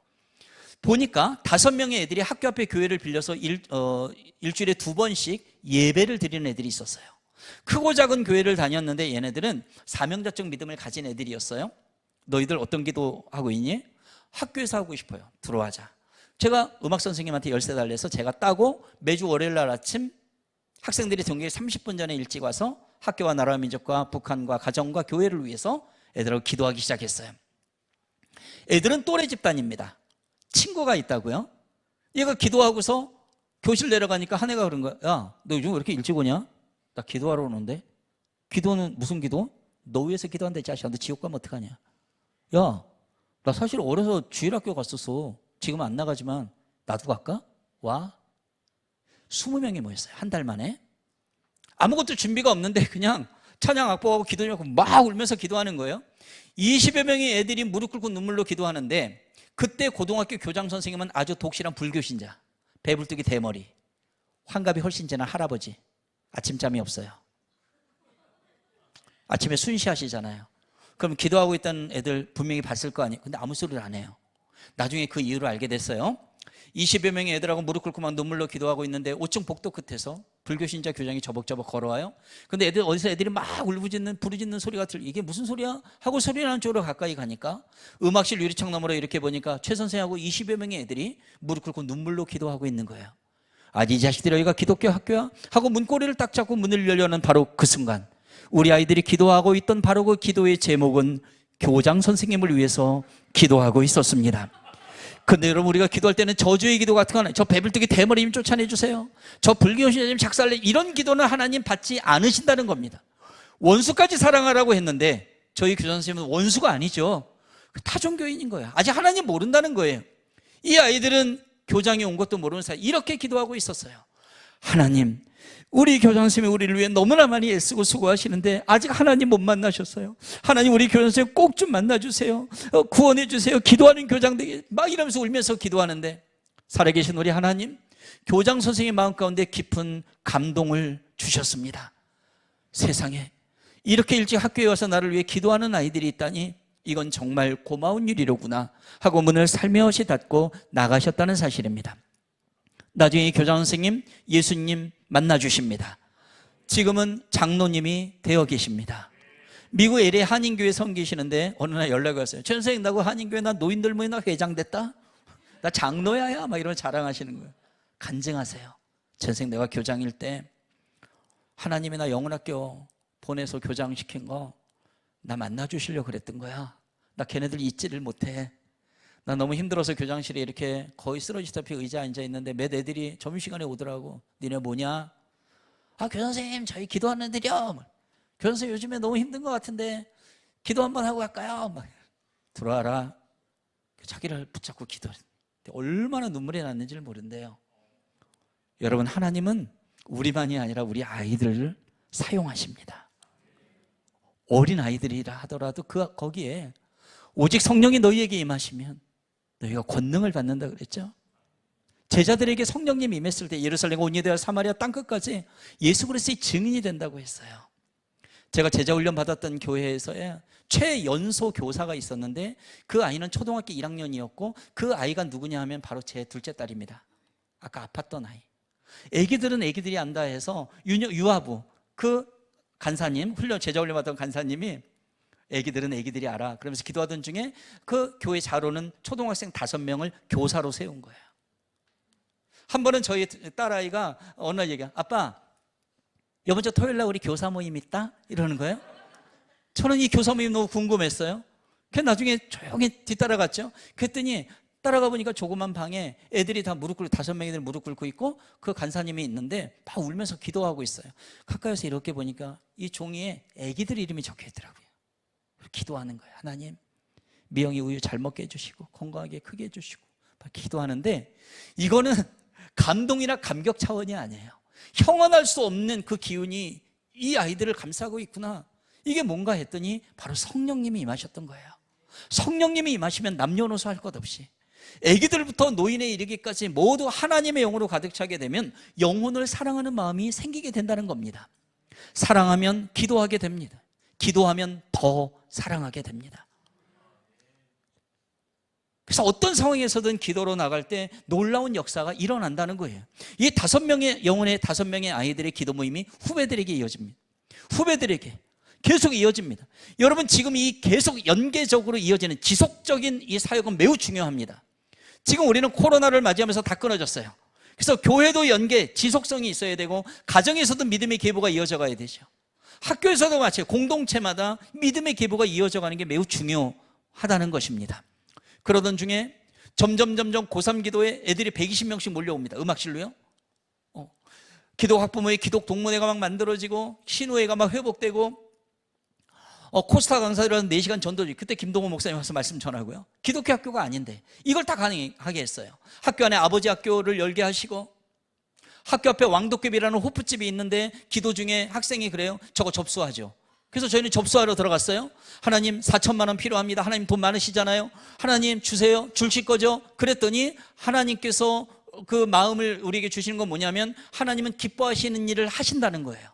보니까 5명의 애들이 학교 앞에 교회를 빌려서 일주일에 2번씩 예배를 드리는 애들이 있었어요. 크고 작은 교회를 다녔는데 얘네들은 사명자적 믿음을 가진 애들이었어요. 너희들 어떤 기도하고 있니? 학교에서 하고 싶어요. 들어와자. 제가 음악 선생님한테 열쇠 달래서 제가 따고 매주 월요일 날 아침 학생들이 등교에 30분 전에 일찍 와서 학교와 나라와 민족과 북한과 가정과 교회를 위해서 애들하고 기도하기 시작했어요. 애들은 또래 집단입니다. 친구가 있다고요? 얘가 기도하고서 교실 내려가니까 한 애가 그런 거야. 야, 너 요즘 왜 이렇게 일찍 오냐? 나 기도하러 오는데. 기도는 무슨 기도? 너 위해서 기도한다 이 자식아. 너 지옥 가면 어떡하냐? 야, 나 사실 어려서 주일학교 갔었어. 지금 안 나가지만 나도 갈까? 와. 20명이 모였어요. 한 달 만에. 아무것도 준비가 없는데 그냥 찬양 악보하고 기도하고 막 울면서 기도하는 거예요. 20여 명의 애들이 무릎 꿇고 눈물로 기도하는데 그때 고등학교 교장 선생님은 아주 독실한 불교신자, 배불뚝이 대머리, 환갑이 훨씬 지난 할아버지, 아침잠이 없어요. 아침에 순시하시잖아요. 그럼 기도하고 있던 애들 분명히 봤을 거 아니에요. 근데 아무 소리를 안 해요. 나중에 그 이유를 알게 됐어요. 20여 명의 애들하고 무릎 꿇고 막 눈물로 기도하고 있는데 5층 복도 끝에서 불교신자 교장이 저벅저벅 걸어와요. 근데 어디서 애들이 막 울부짖는 부르짖는 소리가 이게 무슨 소리야? 하고 소리 나는 쪽으로 가까이 가니까 음악실 유리창 너머로 이렇게 보니까 최 선생하고 20여 명의 애들이 무릎 꿇고 눈물로 기도하고 있는 거예요. 아니 이 자식들이 여기가 기독교 학교야? 하고 문고리를 딱 잡고 문을 열려는 바로 그 순간 우리 아이들이 기도하고 있던 바로 그 기도의 제목은 교장 선생님을 위해서 기도하고 있었습니다. 근데 여러분 우리가 기도할 때는 저주의 기도 같은 거는 저 배불뚝이 대머리님 쫓아내주세요, 저 불교신자님 작살내, 이런 기도는 하나님 받지 않으신다는 겁니다. 원수까지 사랑하라고 했는데 저희 교장 선생님은 원수가 아니죠. 타종교인인 거예요. 아직 하나님 모른다는 거예요. 이 아이들은 교장이 온 것도 모르는 사이 이렇게 기도하고 있었어요. 하나님, 우리 교장 선생님이 우리를 위해 너무나 많이 애쓰고 수고하시는데 아직 하나님 못 만나셨어요. 하나님 우리 교장 선생님 꼭 좀 만나주세요. 구원해 주세요. 기도하는 교장들 막 이러면서 울면서 기도하는데 살아계신 우리 하나님, 교장 선생님 마음 가운데 깊은 감동을 주셨습니다. 세상에 이렇게 일찍 학교에 와서 나를 위해 기도하는 아이들이 있다니 이건 정말 고마운 일이로구나 하고 문을 살며시 닫고 나가셨다는 사실입니다. 나중에 교장 선생님, 예수님 만나주십니다. 지금은 장로님이 되어 계십니다. 미국 LA 한인교회 섬기시는데 어느 날 연락이 왔어요. 최 선생님, 나 그 한인교회 나 노인들 모임 나 회장 됐다? 나 장로야 막 이런 자랑하시는 거예요. 간증하세요. 최 선생님, 내가 교장일 때 하나님이 나 영혼학교 보내서 교장시킨 거 나 만나주시려고 그랬던 거야. 나 걔네들 잊지를 못해. 나 너무 힘들어서 교장실에 이렇게 거의 쓰러지다시피 의자에 앉아 있는데 몇 애들이 점심시간에 오더라고. 니네 뭐냐? 아, 교장 선생님 저희 기도하는 애들이요. 교장 선생님 요즘에 너무 힘든 것 같은데 기도 한번 하고 갈까요? 막 들어와라. 자기를 붙잡고 기도를. 얼마나 눈물이 났는지를 모른대요. 여러분, 하나님은 우리만이 아니라 우리 아이들을 사용하십니다. 어린 아이들이라 하더라도 거기에 오직 성령이 너희에게 임하시면 너희가 권능을 받는다 그랬죠. 제자들에게 성령님이 임했을 때 예루살렘, 온 유대와 사마리아 땅끝까지 예수 그리스도의 증인이 된다고 했어요. 제가 제자 훈련 받았던 교회에서의 최연소 교사가 있었는데 그 아이는 초등학교 1학년이었고 그 아이가 누구냐 하면 바로 제 둘째 딸입니다. 아까 아팠던 아이. 애기들은 애기들이 안다 해서 유아부 그 간사님, 제자 훈련 받았던 간사님이 애기들은 애기들이 알아 그러면서 기도하던 중에 그 교회 자로는 초등학생 5명을 교사로 세운 거예요. 한 번은 저희 딸아이가 어느 날 얘기해요. 아빠, 이번 주 토요일 날 우리 교사 모임 있다? 이러는 거예요. 저는 이 교사 모임 너무 궁금했어요. 그래서 나중에 조용히 뒤따라갔죠. 그랬더니 따라가 보니까 조그만 방에 애들이 다 무릎 꿇고 5명이들 무릎 꿇고 있고 그 간사님이 있는데 다 울면서 기도하고 있어요. 가까이서 이렇게 보니까 이 종이에 애기들 이름이 적혀 있더라고요. 기도하는 거예요. 하나님, 미영이 우유 잘 먹게 해주시고 건강하게 크게 해주시고 기도하는데 이거는 감동이나 감격 차원이 아니에요. 형언할 수 없는 그 기운이 이 아이들을 감싸고 있구나. 이게 뭔가 했더니 바로 성령님이 임하셨던 거예요. 성령님이 임하시면 남녀노소 할 것 없이 애기들부터 노인에 이르기까지 모두 하나님의 영으로 가득 차게 되면 영혼을 사랑하는 마음이 생기게 된다는 겁니다. 사랑하면 기도하게 됩니다. 기도하면 더 사랑하게 됩니다. 그래서 어떤 상황에서든 기도로 나갈 때 놀라운 역사가 일어난다는 거예요. 이 5명의 영혼의 5명의 아이들의 기도 모임이 후배들에게 이어집니다. 후배들에게 계속 이어집니다. 여러분, 지금 이 계속 연계적으로 이어지는 지속적인 이 사역은 매우 중요합니다. 지금 우리는 코로나를 맞이하면서 다 끊어졌어요. 그래서 교회도 연계, 지속성이 있어야 되고 가정에서도 믿음의 계보가 이어져 가야 되죠. 학교에서도 마찬가지, 공동체마다 믿음의 계보가 이어져 가는 게 매우 중요하다는 것입니다. 그러던 중에 점점 고3 기도에 애들이 120명씩 몰려옵니다. 음악실로요. 기독 학부모의 기독 동문회가 막 만들어지고 신우회가 막 회복되고 코스타 강사들은 4시간 전도지. 그때 김동호 목사님 와서 말씀 전하고요. 기독교 학교가 아닌데 이걸 다 가능하게 했어요. 학교 안에 아버지 학교를 열게 하시고 학교 앞에 왕도깨비라는 호프집이 있는데 기도 중에 학생이 그래요. 저거 접수하죠. 그래서 저희는 접수하러 들어갔어요. 하나님 4천만 원 필요합니다. 하나님 돈 많으시잖아요. 하나님 주세요. 주실 거죠? 그랬더니 하나님께서 그 마음을 우리에게 주시는 건 뭐냐면 하나님은 기뻐하시는 일을 하신다는 거예요.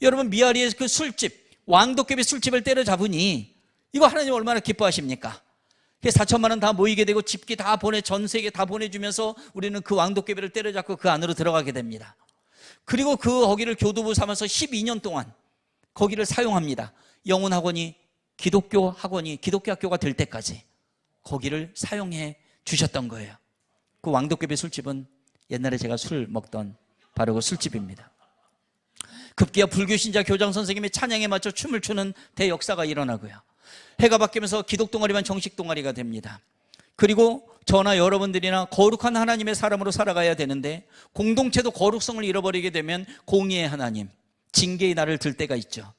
여러분, 미아리의 그 술집, 왕도깨비 술집을 때려잡으니 이거 하나님 얼마나 기뻐하십니까? 4천만 원 다 모이게 되고 집기 다 전 세계 다 보내주면서 우리는 그 왕도깨비를 때려잡고 그 안으로 들어가게 됩니다. 그리고 거기를 교도부 삼아서 12년 동안 거기를 사용합니다. 영혼학원이 기독교 학원이 기독교 학교가 될 때까지 거기를 사용해 주셨던 거예요. 그 왕도깨비 술집은 옛날에 제가 술 먹던 바로 그 술집입니다. 급기야 불교 신자 교장 선생님의 찬양에 맞춰 춤을 추는 대역사가 일어나고요. 해가 바뀌면서 기독 동아리만 정식 동아리가 됩니다. 그리고 저나 여러분들이나 거룩한 하나님의 사람으로 살아가야 되는데 공동체도 거룩성을 잃어버리게 되면 공의의 하나님, 징계의 날을 들 때가 있죠.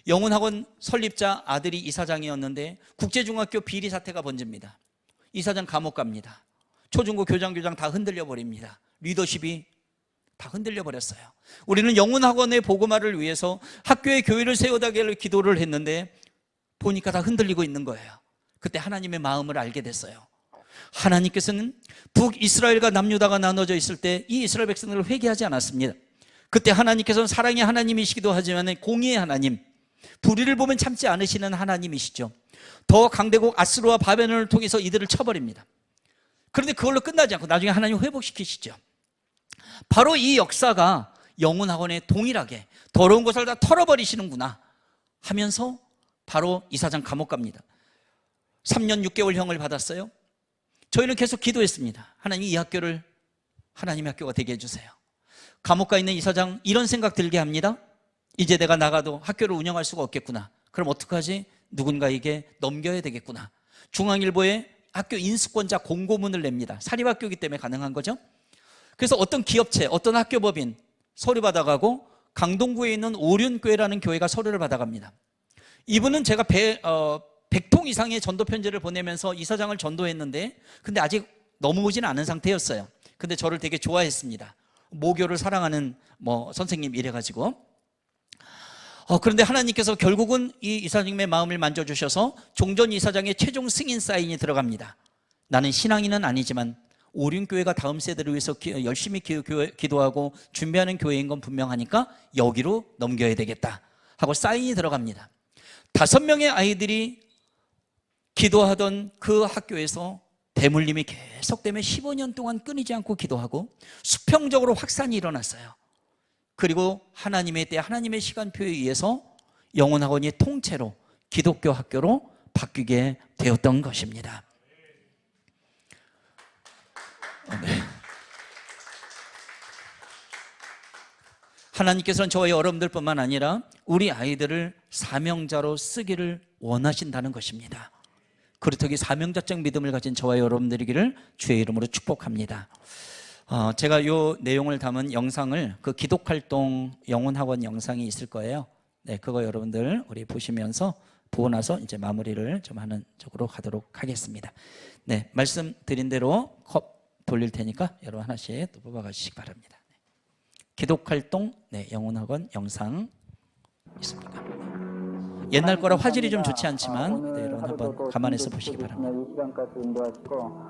영혼학원 설립자 아들이 이사장이었는데 국제중학교 비리 사태가 번집니다. 이사장 감옥 갑니다. 초중고 교장 다 흔들려 버립니다. 리더십이 다 흔들려 버렸어요. 우리는 영혼학원의 복음화를 위해서 학교에 교회를 세워달라고 기도를 했는데 보니까 다 흔들리고 있는 거예요. 그때 하나님의 마음을 알게 됐어요. 하나님께서는 북이스라엘과 남유다가 나눠져 있을 때 이 이스라엘 백성들을 회개하지 않았습니다. 그때 하나님께서는 사랑의 하나님이시기도 하지만 공의의 하나님, 불의를 보면 참지 않으시는 하나님이시죠. 더 강대국 아스루와 바벨론을 통해서 이들을 쳐버립니다. 그런데 그걸로 끝나지 않고 나중에 하나님 회복시키시죠. 바로 이 역사가 영혼학원에 동일하게 더러운 것을 다 털어버리시는구나 하면서 바로 이사장 감옥 갑니다. 3년 6개월형을 받았어요. 저희는 계속 기도했습니다. 하나님, 이 학교를 하나님의 학교가 되게 해주세요. 감옥 가 있는 이사장 이런 생각 들게 합니다. 이제 내가 나가도 학교를 운영할 수가 없겠구나. 그럼 어떡하지? 누군가에게 넘겨야 되겠구나. 중앙일보에 학교 인수권자 공고문을 냅니다. 사립학교이기 때문에 가능한 거죠. 그래서 어떤 기업체, 어떤 학교법인 서류 받아가고 강동구에 있는 오륜교회라는 교회가 서류를 받아갑니다. 이분은 제가 100통 이상의 전도 편지를 보내면서 이사장을 전도했는데 근데 아직 넘어오지는 않은 상태였어요. 근데 저를 되게 좋아했습니다. 모교를 사랑하는 선생님 이래가지고 그런데 하나님께서 결국은 이 이사장님의 마음을 만져주셔서 종전 이사장의 최종 승인 사인이 들어갑니다. 나는 신앙인은 아니지만 오륜교회가 다음 세대를 위해서 열심히 기도하고 준비하는 교회인 건 분명하니까 여기로 넘겨야 되겠다 하고 사인이 들어갑니다. 5명의 아이들이 기도하던 그 학교에서 대물림이 계속되며 15년 동안 끊이지 않고 기도하고 수평적으로 확산이 일어났어요. 그리고 하나님의 때 하나님의 시간표에 의해서 영혼학원이 통째로 기독교 학교로 바뀌게 되었던 것입니다. 네. 하나님께서는 저와 여러분들뿐만 아니라 우리 아이들을 사명자로 쓰기를 원하신다는 것입니다. 그렇다기 사명자적 믿음을 가진 저와 여러분들이기를 주의 이름으로 축복합니다. 제가 이 내용을 담은 영상을 그 기독활동 영혼학원 영상이 있을 거예요. 네, 그거 여러분들 우리 보시면서 보고 나서 이제 마무리를 좀 하는 쪽으로 가도록 하겠습니다. 네, 말씀드린 대로 컵 돌릴 테니까 여러분 하나씩 또 뽑아가 주시기 바랍니다. 기독활동 영혼학원 영상 있습니까? 옛날 거라 화질이 좀 좋지 않지만 여러분 한번 감안해서 보시기 바랍니다.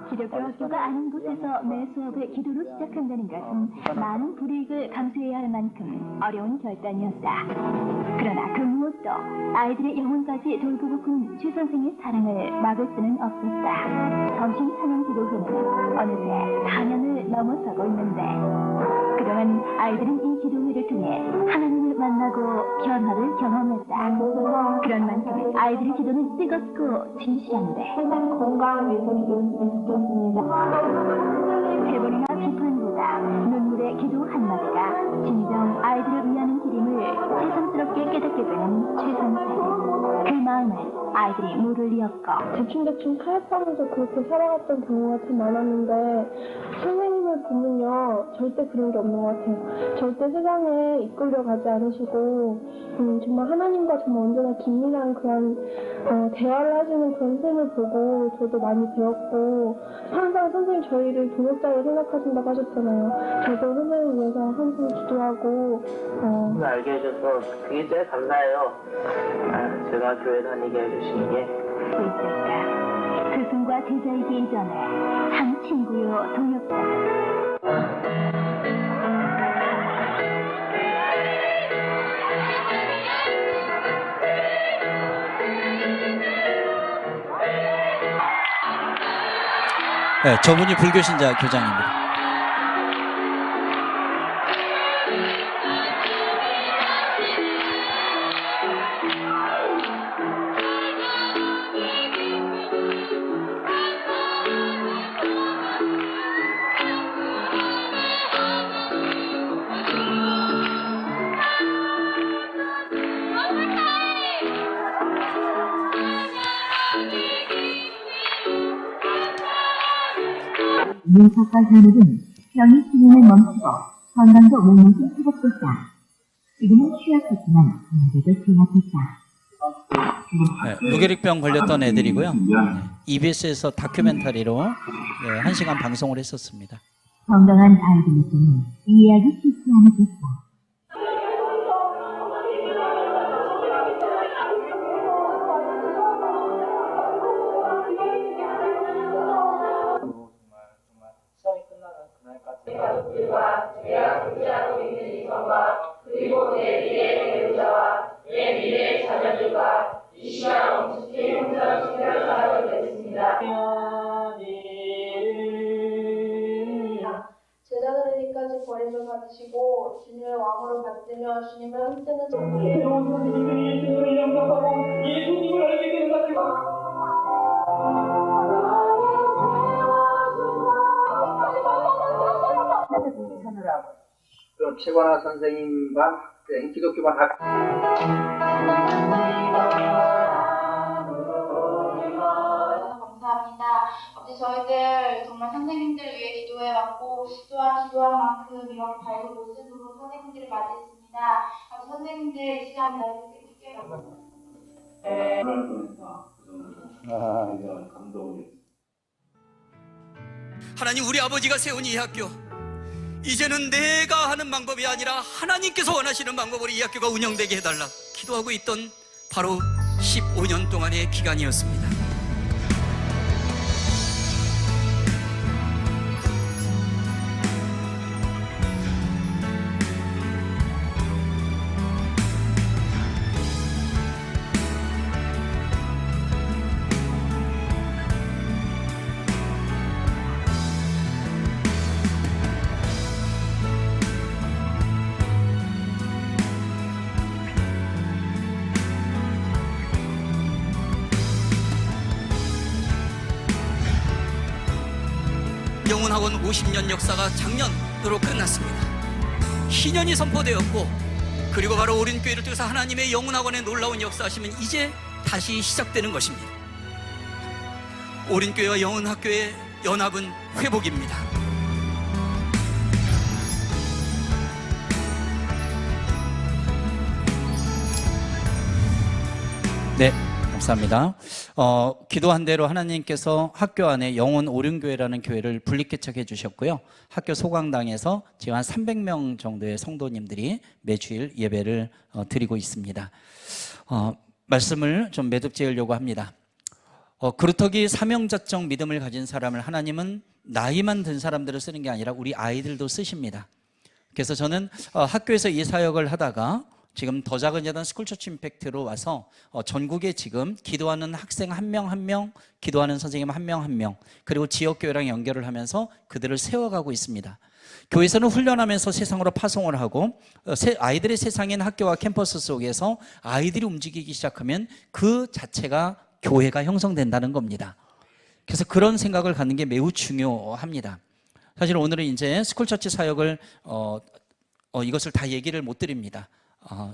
기독교 학교가 아닌 곳에서 매 수업을 기도로 시작한다는 것은 많은 불이익을 감수해야 할 만큼 어려운 결단이었다. 그러나 그 무엇도 아이들의 영혼까지 돌보고픈 최 선생의 사랑을 막을 수는 없었다. 점심 찬양 기도회는 어느새 4년을 넘어서고 있는데 그동안 아이들은 이 기도회를 통해 하나님을 만나고 변화를 경험했다. 그런 만큼 아이들의 기도는 뜨겁고 진실한데 항상 건강한 외성이 느꼈습니다. 해본이나 비판보다 눈물의 기도 한마디가 진정 아이들을 위하는 길임을 새삼스럽게 깨닫게 되는 최 선생. 그 마음을 아이들이 물을 이었고 대충대충 타협하면서 그렇게 살아갔던 경우가 참 많았는데 선생님을 보면요 절대 그런 게 없는 것 같아요. 절대 세상에 이끌려가지 않으시고 정말 하나님과 정말 언제나 긴밀한 그런 대화를 하시는 그런 선생님을 보고 저도 많이 배웠고 항상 선생님 저희를 동역자로 생각하신다고 하셨잖아요. 저도 선생님을 위해서 항상 기도하고 알게 해줘서 그게 제일 감사해요. 제가 교회 다니게 해주신 게. 어쨌든 스승과 제자이기 이전에 한 친구요 동역자. 네, 저분이 불교신자 교장입니다. 민석과 현욱은 병이 진행을 멈추고 건강도 몸으로 회복됐다. 지금은 취약했지만 그래도 제압했다. 네, 루게릭병 걸렸던 애들이고요. EBS에서 다큐멘터리로 1시간 방송을 했었습니다. 건강한 아이들에게는 이 이야기 쉽지 않았겠다. 제자들에게까지 버림을 받으시고 주님의 왕으로 받들며 주님을 흠때는 또 최관화 선생님과 기독교반 감사합니다. 이제 저희들 정말 선생님들 위해 기도해왔고 또한 기도한 만큼 이렇게 밝은 모습으로 선생님들을 맞이했습니다. 선생님들 이 시간 너무 깊게 하나님, 우리 아버지가 세운 이 학교, 이제는 내가 하는 방법이 아니라 하나님께서 원하시는 방법으로 이 학교가 운영되게 해달라 기도하고 있던 바로 15년 동안의 기간이었습니다. 영훈학원 50년 역사가 작년으로 끝났습니다. 희년이 선포되었고, 그리고 바로 오륜교회를 통해서 하나님의 영훈학원의 놀라운 역사하시면 이제 다시 시작되는 것입니다. 오륜교회와 영훈학교의 연합은 회복입니다. 네, 감사합니다. 기도한 대로 하나님께서 학교 안에 영혼 오륜교회라는 교회를 분립개척해 주셨고요. 학교 소강당에서 지금 한 300명 정도의 성도님들이 매주일 예배를 드리고 있습니다. 말씀을 좀 매듭 지으려고 합니다. 그루터기 사명자적 믿음을 가진 사람을 하나님은 나이만 든 사람들을 쓰는 게 아니라 우리 아이들도 쓰십니다. 그래서 저는 학교에서 이 사역을 하다가 지금 더 작은 재단 스쿨처치 임팩트로 와서 전국에 지금 기도하는 학생 한 명 한 명, 기도하는 선생님 한 명 한 명, 그리고 지역교회랑 연결을 하면서 그들을 세워가고 있습니다. 교회에서는 훈련하면서 세상으로 파송을 하고, 아이들의 세상인 학교와 캠퍼스 속에서 아이들이 움직이기 시작하면 그 자체가 교회가 형성된다는 겁니다. 그래서 그런 생각을 갖는 게 매우 중요합니다. 사실 오늘은 이제 스쿨처치 사역을 이것을 다 얘기를 못 드립니다.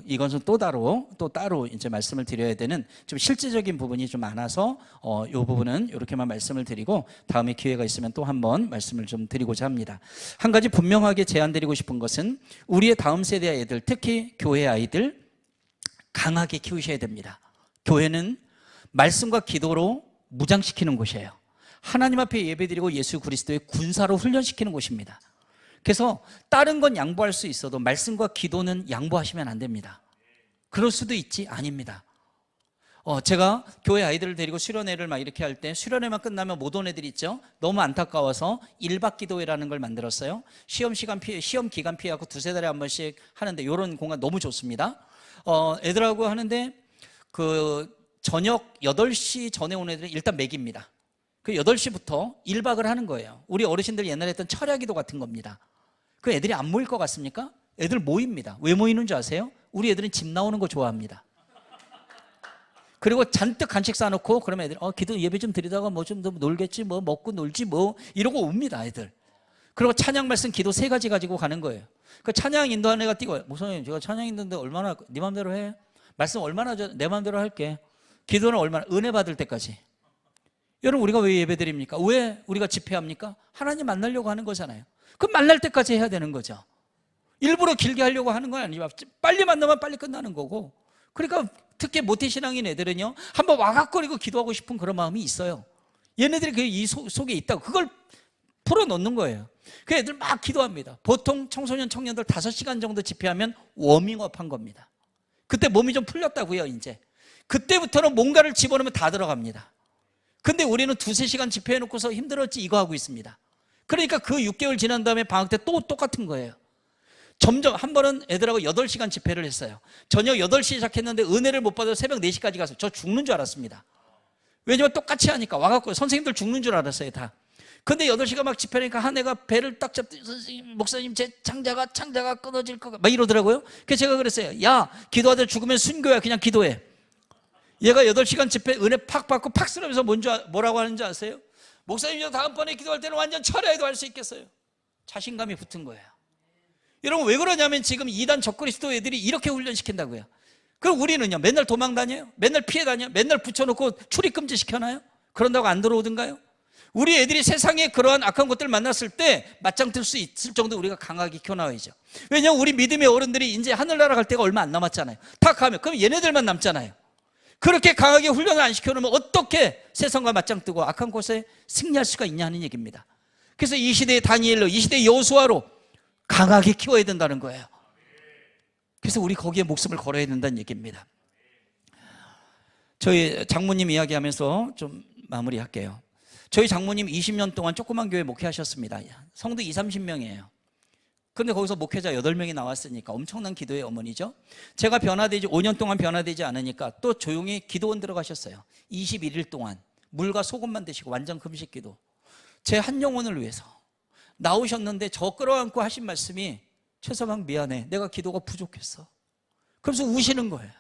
이것은 또 따로 이제 말씀을 드려야 되는 좀 실제적인 부분이 좀 많아서 이 부분은 이렇게만 말씀을 드리고 다음에 기회가 있으면 또 한번 말씀을 좀 드리고자 합니다. 한 가지 분명하게 제안드리고 싶은 것은 우리의 다음 세대 아이들, 특히 교회 아이들 강하게 키우셔야 됩니다. 교회는 말씀과 기도로 무장시키는 곳이에요. 하나님 앞에 예배드리고 예수 그리스도의 군사로 훈련시키는 곳입니다. 그래서 다른 건 양보할 수 있어도 말씀과 기도는 양보하시면 안 됩니다. 그럴 수도 있지? 아닙니다. 제가 교회 아이들을 데리고 수련회를 막 이렇게 할 때 수련회만 끝나면 못 온 애들이 있죠. 너무 안타까워서 1박 기도회라는 걸 만들었어요. 시험 기간 피해갖고 두세 달에 한 번씩 하는데 이런 공간 너무 좋습니다. 애들하고 하는데 그 저녁 8시 전에 온 애들은 일단 맥입니다. 그 8시부터 1박을 하는 거예요. 우리 어르신들 옛날에 했던 철야기도 같은 겁니다. 그 애들이 안 모일 것 같습니까? 애들 모입니다. 왜 모이는 줄 아세요? 우리 애들은 집 나오는 거 좋아합니다. 그리고 잔뜩 간식 싸놓고 그러면 애들 기도 예배 좀 드리다가 뭐 좀 더 놀겠지, 뭐 먹고 놀지 뭐 이러고 옵니다, 애들. 그리고 찬양 말씀 기도 3가지 가지고 가는 거예요. 그 찬양 인도하는 애가 뛰고, 목사님 제가 찬양 인도인데 얼마나 네 맘대로 해? 말씀 얼마나 내 맘대로 할게. 기도는 얼마나 은혜 받을 때까지. 여러분, 우리가 왜 예배 드립니까? 왜 우리가 집회합니까? 하나님 만나려고 하는 거잖아요. 그럼 만날 때까지 해야 되는 거죠. 일부러 길게 하려고 하는 건 아니고 빨리 만나면 빨리 끝나는 거고. 그러니까 특히 모태신앙인 애들은요, 한번 와각거리고 기도하고 싶은 그런 마음이 있어요. 얘네들이 이 속에 있다고 그걸 풀어놓는 거예요. 그 애들 막 기도합니다. 보통 청소년 청년들 5시간 정도 집회하면 워밍업 한 겁니다. 그때 몸이 좀 풀렸다고요. 이제 그때부터는 뭔가를 집어넣으면 다 들어갑니다. 근데 우리는 2-3시간 집회해놓고서 힘들었지 이거 하고 있습니다. 그러니까 그 6개월 지난 다음에 방학 때 또 똑같은 거예요. 점점 한 번은 애들하고 8시간 집회를 했어요. 저녁 8시 시작했는데 은혜를 못 받아서 새벽 4시까지 가서 저 죽는 줄 알았습니다. 왜냐면 똑같이 하니까 와갖고 선생님들 죽는 줄 알았어요, 다. 근데 8시간 막 집회하니까 한 애가 배를 딱 잡더니 선생님, 목사님 제 창자가 끊어질 것 같아 막 이러더라고요. 그래서 제가 그랬어요. 야, 기도하다 죽으면 순교야. 그냥 기도해. 얘가 8시간 집회 은혜 팍 받고 팍 쓰러면서 뭐라고 하는지 아세요? 목사님, 저 다음번에 기도할 때는 완전 철야에도 할 수 있겠어요. 자신감이 붙은 거예요. 여러분, 왜 그러냐면 지금 2단 적그리스도 애들이 이렇게 훈련시킨다고요. 그럼 우리는요, 맨날 도망 다녀요? 맨날 피해 다녀요? 맨날 붙여놓고 출입금지 시켜놔요? 그런다고 안 들어오든가요? 우리 애들이 세상에 그러한 악한 것들을 만났을 때 맞짱 뜰 수 있을 정도 우리가 강하게 키워나와야죠. 왜냐하면 우리 믿음의 어른들이 이제 하늘나라 갈 때가 얼마 안 남았잖아요. 다 가면 그럼 얘네들만 남잖아요. 그렇게 강하게 훈련을 안 시켜놓으면 어떻게 세상과 맞짱 뜨고 악한 곳에 승리할 수가 있냐 하는 얘기입니다. 그래서 이 시대의 다니엘로, 이 시대의 여호수아로 강하게 키워야 된다는 거예요. 그래서 우리 거기에 목숨을 걸어야 된다는 얘기입니다. 저희 장모님 이야기하면서 좀 마무리할게요. 저희 장모님 20년 동안 조그만 교회 목회하셨습니다. 성도 20-30명이에요. 그런데 거기서 목회자 8명이 나왔으니까 엄청난 기도의 어머니죠. 제가 5년 동안 변화되지 않으니까 또 조용히 기도원 들어가셨어요. 21일 동안 물과 소금만 드시고 완전 금식 기도. 제 한 영혼을 위해서 나오셨는데 저 끌어안고 하신 말씀이 최서방 미안해. 내가 기도가 부족했어. 그러면서 우시는 거예요.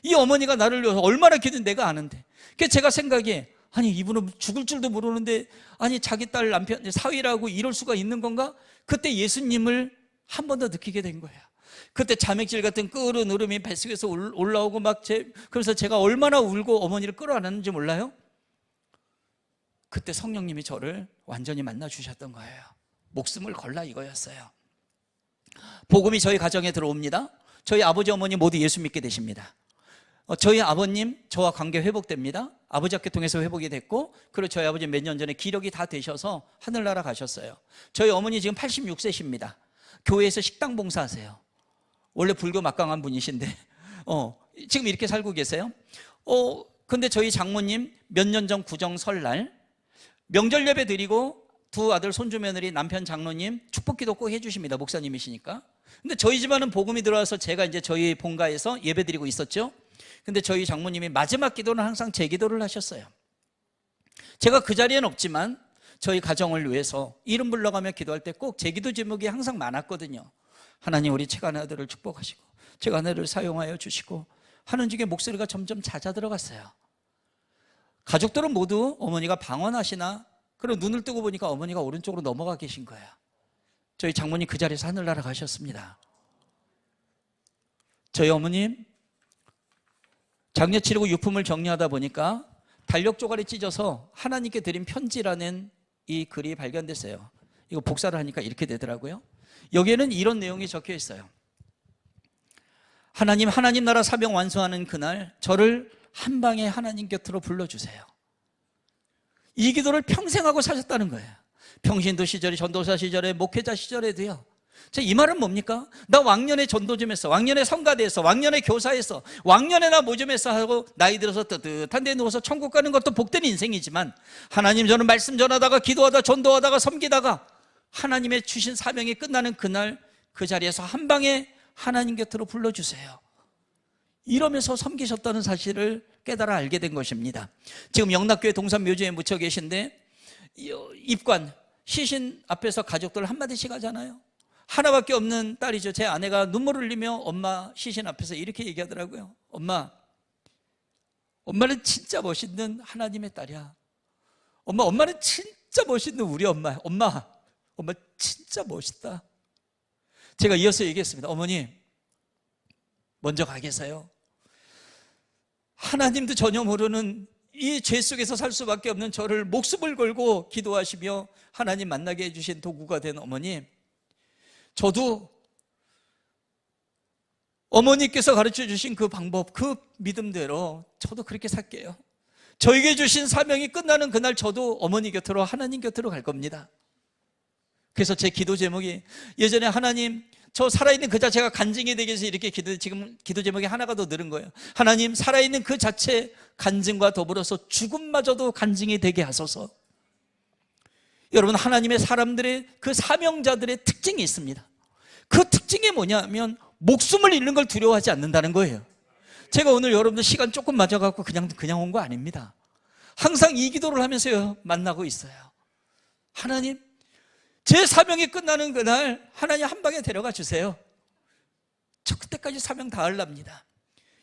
이 어머니가 나를 위해서 얼마나 기도했는지 내가 아는데. 그래서 제가 생각에 아니 이분은 죽을 줄도 모르는데 아니 자기 딸 남편 사위라고 이럴 수가 있는 건가? 그때 예수님을 한 번 더 느끼게 된 거예요. 그때 자맥질 같은 끓은 울음이 뱃속에서 올라오고 그래서 제가 얼마나 울고 어머니를 끌어안았는지 몰라요? 그때 성령님이 저를 완전히 만나 주셨던 거예요. 목숨을 걸라 이거였어요. 복음이 저희 가정에 들어옵니다. 저희 아버지 어머니 모두 예수 믿게 되십니다. 저희 아버님 저와 관계 회복됩니다. 아버지 학교 통해서 회복이 됐고, 그리고 저희 아버지 몇 년 전에 기력이 다 되셔서 하늘나라 가셨어요. 저희 어머니 지금 86세십니다. 교회에서 식당 봉사하세요. 원래 불교 막강한 분이신데 지금 이렇게 살고 계세요. 근데 저희 장모님 몇 년 전 구정 설날 명절 예배 드리고 두 아들 손주 며느리 남편 장로님 축복기도 꼭 해주십니다. 목사님이시니까. 근데 저희 집안은 복음이 들어와서 제가 이제 저희 본가에서 예배 드리고 있었죠. 근데 저희 장모님이 마지막 기도는 항상 제 기도를 하셨어요. 제가 그 자리에는 없지만 저희 가정을 위해서 이름 불러가며 기도할 때 꼭 제 기도 제목이 항상 많았거든요. 하나님 우리 채간 아들을 축복하시고 채간 아들을 사용하여 주시고 하는 중에 목소리가 점점 잦아들어갔어요. 가족들은 모두 어머니가 방언하시나, 그리고 눈을 뜨고 보니까 어머니가 오른쪽으로 넘어가 계신 거예요. 저희 장모님 그 자리에서 하늘나라 가셨습니다. 저희 어머님 장례 치르고 유품을 정리하다 보니까 달력 조각이 찢어서 하나님께 드린 편지라는 이 글이 발견됐어요. 이거 복사를 하니까 이렇게 되더라고요. 여기에는 이런 내용이 적혀 있어요. 하나님 나라 사명 완수하는 그날 저를 한 방에 하나님 곁으로 불러주세요. 이 기도를 평생 하고 사셨다는 거예요. 평신도 시절에, 전도사 시절에, 목회자 시절에도요. 이 말은 뭡니까? 나 왕년에 전도 좀 했어, 왕년에 성가대했어, 왕년에 교사했어, 왕년에 나 뭐 좀 했어 하고 나이 들어서 뜨뜻한 데 누워서 천국 가는 것도 복된 인생이지만, 하나님 저는 말씀 전하다가 기도하다 전도하다가 섬기다가 하나님의 주신 사명이 끝나는 그날 그 자리에서 한 방에 하나님 곁으로 불러주세요. 이러면서 섬기셨다는 사실을 깨달아 알게 된 것입니다. 지금 영락교회 동산묘지에 묻혀 계신데 입관 시신 앞에서 가족들 한마디씩 하잖아요. 하나밖에 없는 딸이죠. 제 아내가 눈물을 흘리며 엄마 시신 앞에서 이렇게 얘기하더라고요. 엄마는 진짜 멋있는 하나님의 딸이야. 엄마는 진짜 멋있는 우리 엄마야. 엄마 진짜 멋있다. 제가 이어서 얘기했습니다. 어머니 먼저 가 계세요. 하나님도 전혀 모르는 이 죄 속에서 살 수밖에 없는 저를 목숨을 걸고 기도하시며 하나님 만나게 해주신 도구가 된 어머니, 저도 어머니께서 가르쳐 주신 그 방법, 그 믿음대로 저도 그렇게 살게요. 저에게 주신 사명이 끝나는 그날 저도 어머니 곁으로, 하나님 곁으로 갈 겁니다. 그래서 제 기도 제목이, 예전에 하나님 저 살아있는 그 자체가 간증이 되기 위해서 이렇게 지금 기도 제목이 하나가 더 늘은 거예요. 하나님 살아있는 그 자체 간증과 더불어서 죽음마저도 간증이 되게 하소서. 여러분, 하나님의 사람들의 그 사명자들의 특징이 있습니다. 그 특징이 뭐냐면 목숨을 잃는 걸 두려워하지 않는다는 거예요. 제가 오늘 여러분들 시간 조금 맞아갖고 그냥 온 거 아닙니다. 항상 이 기도를 하면서 만나고 있어요. 하나님, 제 사명이 끝나는 그날 하나님 한 방에 데려가 주세요. 저 그때까지 사명 다 하랍니다.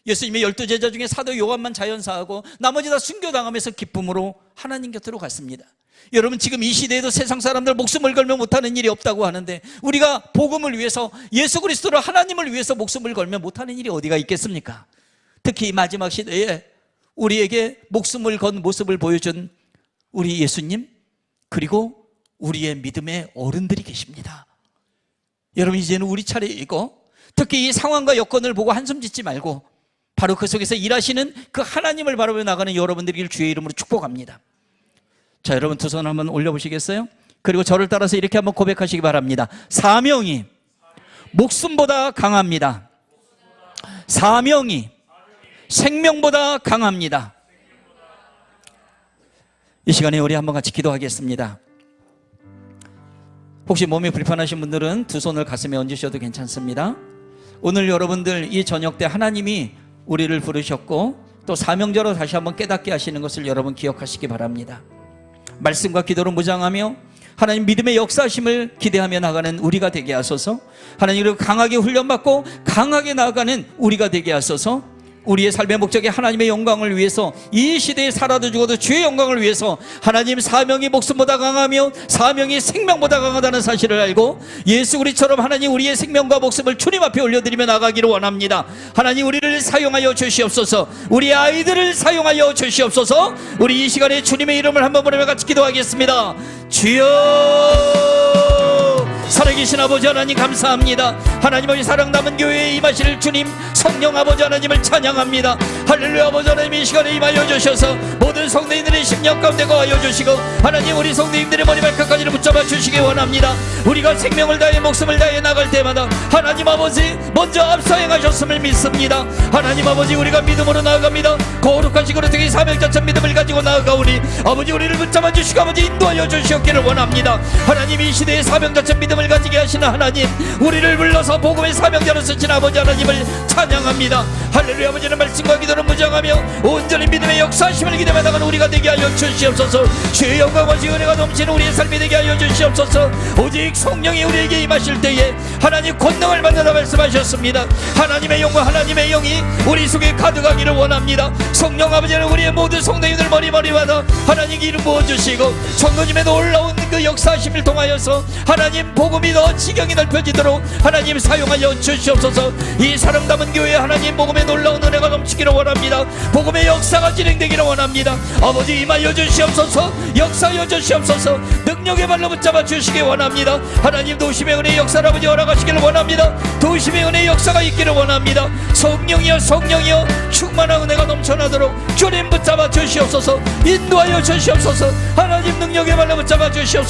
예수님의 12제자 중에 사도 요한만 자연사하고 나머지 다 순교당하면서 기쁨으로 하나님 곁으로 갔습니다. 여러분, 지금 이 시대에도 세상 사람들 목숨을 걸면 못하는 일이 없다고 하는데, 우리가 복음을 위해서, 예수 그리스도를 하나님을 위해서 목숨을 걸면 못하는 일이 어디가 있겠습니까? 특히 이 마지막 시대에 우리에게 목숨을 건 모습을 보여준 우리 예수님, 그리고 우리의 믿음의 어른들이 계십니다. 여러분, 이제는 우리 차례이고, 특히 이 상황과 여건을 보고 한숨 짓지 말고 바로 그 속에서 일하시는 그 하나님을 바라보며 나가는 여러분들이길 주의 이름으로 축복합니다. 자, 여러분 두 손 한번 올려보시겠어요? 그리고 저를 따라서 이렇게 한번 고백하시기 바랍니다. 사명이 목숨보다 강합니다. 사명이 생명보다 강합니다. 이 시간에 우리 한번 같이 기도하겠습니다. 혹시 몸이 불편하신 분들은 두 손을 가슴에 얹으셔도 괜찮습니다. 오늘 여러분들 이 저녁 때 하나님이 우리를 부르셨고 또 사명자로 다시 한번 깨닫게 하시는 것을 여러분 기억하시기 바랍니다. 말씀과 기도로 무장하며 하나님 믿음의 역사하심을 기대하며 나가는 우리가 되게 하소서. 하나님으로 강하게 훈련받고 강하게 나아가는 우리가 되게 하소서. 우리의 삶의 목적이 하나님의 영광을 위해서, 이 시대에 살아도 죽어도 주의 영광을 위해서 하나님 사명이 목숨보다 강하며 사명이 생명보다 강하다는 사실을 알고 예수 그리스도처럼 하나님 우리의 생명과 목숨을 주님 앞에 올려드리며 나가기를 원합니다. 하나님 우리를 사용하여 주시옵소서. 우리 아이들을 사용하여 주시옵소서. 우리 이 시간에 주님의 이름을 한번 부르며 같이 기도하겠습니다. 주여, 살아계신 아버지 하나님 감사합니다. 하나님 아버지 사랑 남은 교회에 임하실 주님 성령 아버지 하나님을 찬양합니다. 할렐루야. 아버지 하나님 이 시간에 임하여 주셔서 모든 성도님들의 심령 가운데 거하여 주시고 하나님 우리 성도님들의 머리발끝까지를 붙잡아 주시기 원합니다. 우리가 생명을 다해 목숨을 다해 나갈 때마다 하나님 아버지 먼저 앞서 행하셨음을 믿습니다. 하나님 아버지 우리가 믿음으로 나아갑니다. 거룩한 식으로 특히 사명자처럼 믿음을 가지고 나아가오니 아버지 우리를 붙잡아 주시고 아버지 인도하여 주시옵기를 원합니다. 하나님 이 시대의 사명자처럼 믿음을 가지게 하시는 하나님, 우리를 불러서 복음의 사명자로 쓰신 아버지 하나님을 찬양합니다. 할렐루야. 아버지는 말씀과 기도를 무장하며 온전히 믿음의 역사하심을 기대며 나가는 우리가 되게 하여 주시옵소서. 주의 영광과 주의 은혜가 넘치는 우리의 삶이 되게 하여 주시옵소서. 오직 성령이 우리에게 임하실 때에 하나님 권능을 받는다 말씀하셨습니다. 하나님의 영과 하나님의 영이 우리 속에 가득하기를 원합니다. 성령 아버지는 우리의 모든 성도님들 머리마다 하나님 이름 부어주시고 성도님의 놀라운 그 역사하심을 통하여서 하나님 복음이 더 지경이 넓혀지도록 하나님 사용하여 주시옵소서. 이 사랑 담은 교회 하나님 복음의 놀라운 은혜가 넘치기를 원합니다. 복음의 역사가 진행되기를 원합니다. 아버지 임하여 주시옵소서. 역사하여 주시옵소서. 능력의 발로 붙잡아 주시기 원합니다. 하나님 도심의 은혜의 역사를 아버지 허락하시기를 원합니다. 도심의 은혜의 역사가 있기를 원합니다. 성령이여 성령이여 충만한 은혜가 넘쳐나도록 주님 붙잡아 주시옵소서. 인도하여 주시옵소서. 하나님 능력의 발로 붙잡아 주시옵소서.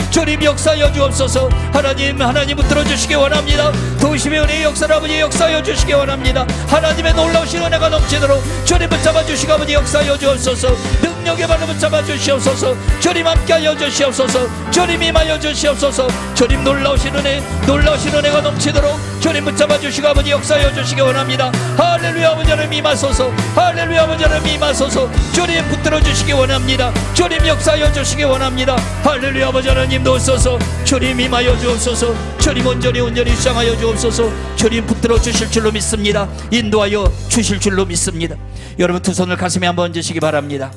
주님 역사하여 주옵소서. 하나님 붙들어 주시기 원합니다. 도심의 은혜의 역사를 아버지 역사하여 주시기 원합니다. 하나님의 놀라우신 은혜가 넘치도록 주님 붙잡아 주시고 아버지 역사하여 주옵소서. 능력의 발로 붙잡아 주시옵소서. 주님 함께하여 주시옵소서. 주님 임하여 주시옵소서. 주님 놀라우신 은혜가 넘치도록 주님 붙잡아 주시고 아버지 역사하여 주시기 원합니다. 할렐루야. 아버지 하나님 임하소서. 할렐루야. 아버지 하나님 임하소서. 주님 붙들어 주시기 원합니다. 주님 역사하여 주시기 원합니다. 할렐루야. 아버지 하나님 도우소서. 주님 임하여 주옵소서. 주님 온전히 수장하여 주옵소서. 주님 붙들어 주실 줄로 믿습니다. 인도하여 주실 줄로 믿습니다. 여러분 두 손을 가슴에 한번 얹으시기 바랍니다.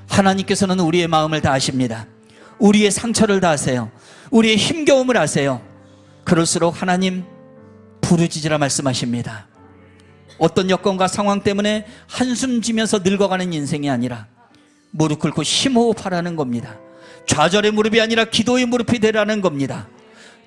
하나님께서는 우리의 마음을 다 아십니다. 우리의 상처를 다 아세요. 우리의 힘겨움을 아세요. 그럴수록 하나님 부르짖으라 말씀하십니다. 어떤 여건과 상황 때문에 한숨 지면서 늙어가는 인생이 아니라 무릎 꿇고 심호흡하라는 겁니다. 좌절의 무릎이 아니라 기도의 무릎이 되라는 겁니다.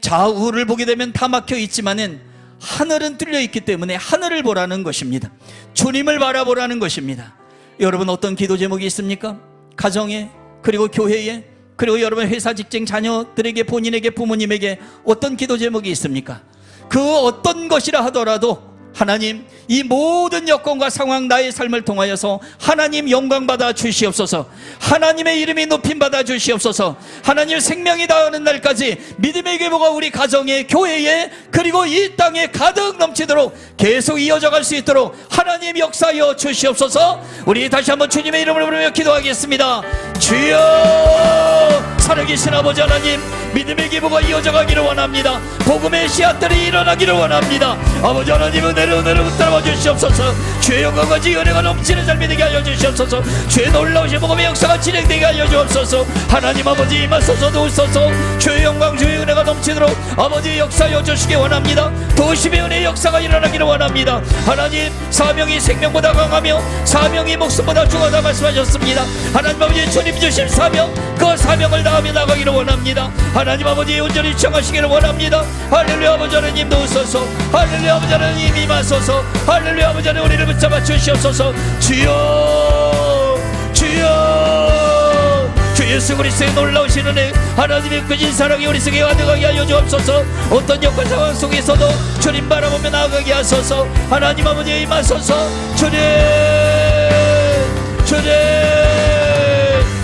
좌우를 보게 되면 다 막혀 있지만은 하늘은 뚫려 있기 때문에 하늘을 보라는 것입니다. 주님을 바라보라는 것입니다. 여러분 어떤 기도 제목이 있습니까? 가정에, 그리고 교회에, 그리고 여러분 회사 직장 자녀들에게, 본인에게, 부모님에게 어떤 기도 제목이 있습니까? 그 어떤 것이라 하더라도 하나님 이 모든 여건과 상황 나의 삶을 통하여서 하나님 영광 받아 주시옵소서. 하나님의 이름이 높임 받아 주시옵소서. 하나님 생명이 닿는 날까지 믿음의 계보가 우리 가정에, 교회에, 그리고 이 땅에 가득 넘치도록 계속 이어져 갈 수 있도록 하나님 역사하여 주시옵소서. 우리 다시 한번 주님의 이름을 부르며 기도하겠습니다. 주여 살아계신 아버지 하나님, 믿음의 기부가 이어져 가기를 원합니다. 복음의 씨앗들이 일어나기를 원합니다. 아버지 하나님, 은혜로 붙들어 주시옵소서. 주의 영광과 주의 은혜가 넘치는 삶이 되게 하여 주시옵소서. 주의 놀라우신 복음의 역사가 진행되게 하여 주옵소서. 하나님 아버지, 임하소서 도우소서. 주의 영광, 주의 은혜가 넘치도록 아버지 역사하여 주시기 원합니다. 도심의 은혜의 역사가 일어나기를 원합니다. 하나님, 사명이 생명보다 강하며 사명이 목숨보다 중하다 말씀하셨습니다. 하나님 아버지, 주님 주신 사명, 그 사명을 다하며 나가기를 원합니다. 하나님 아버지, 온전히 청하시기를 원합니다. 할렐루야. 아버지 하나님 도우소서. 할렐루야. 아버지 하나님 임하소서. 할렐루야. 아버지 하나님 우리를 붙잡아 주시옵소서. 주여, 주여, 주 예수 그리스도의 놀라우신 은혜, 하나님의 크신 사랑이 우리 속에 가득하게 하여 주옵소서. 어떤 역할 상황 속에서도 주님 바라보며 나아가게 하소서. 하나님 아버지 임하소서. 주님, 주님,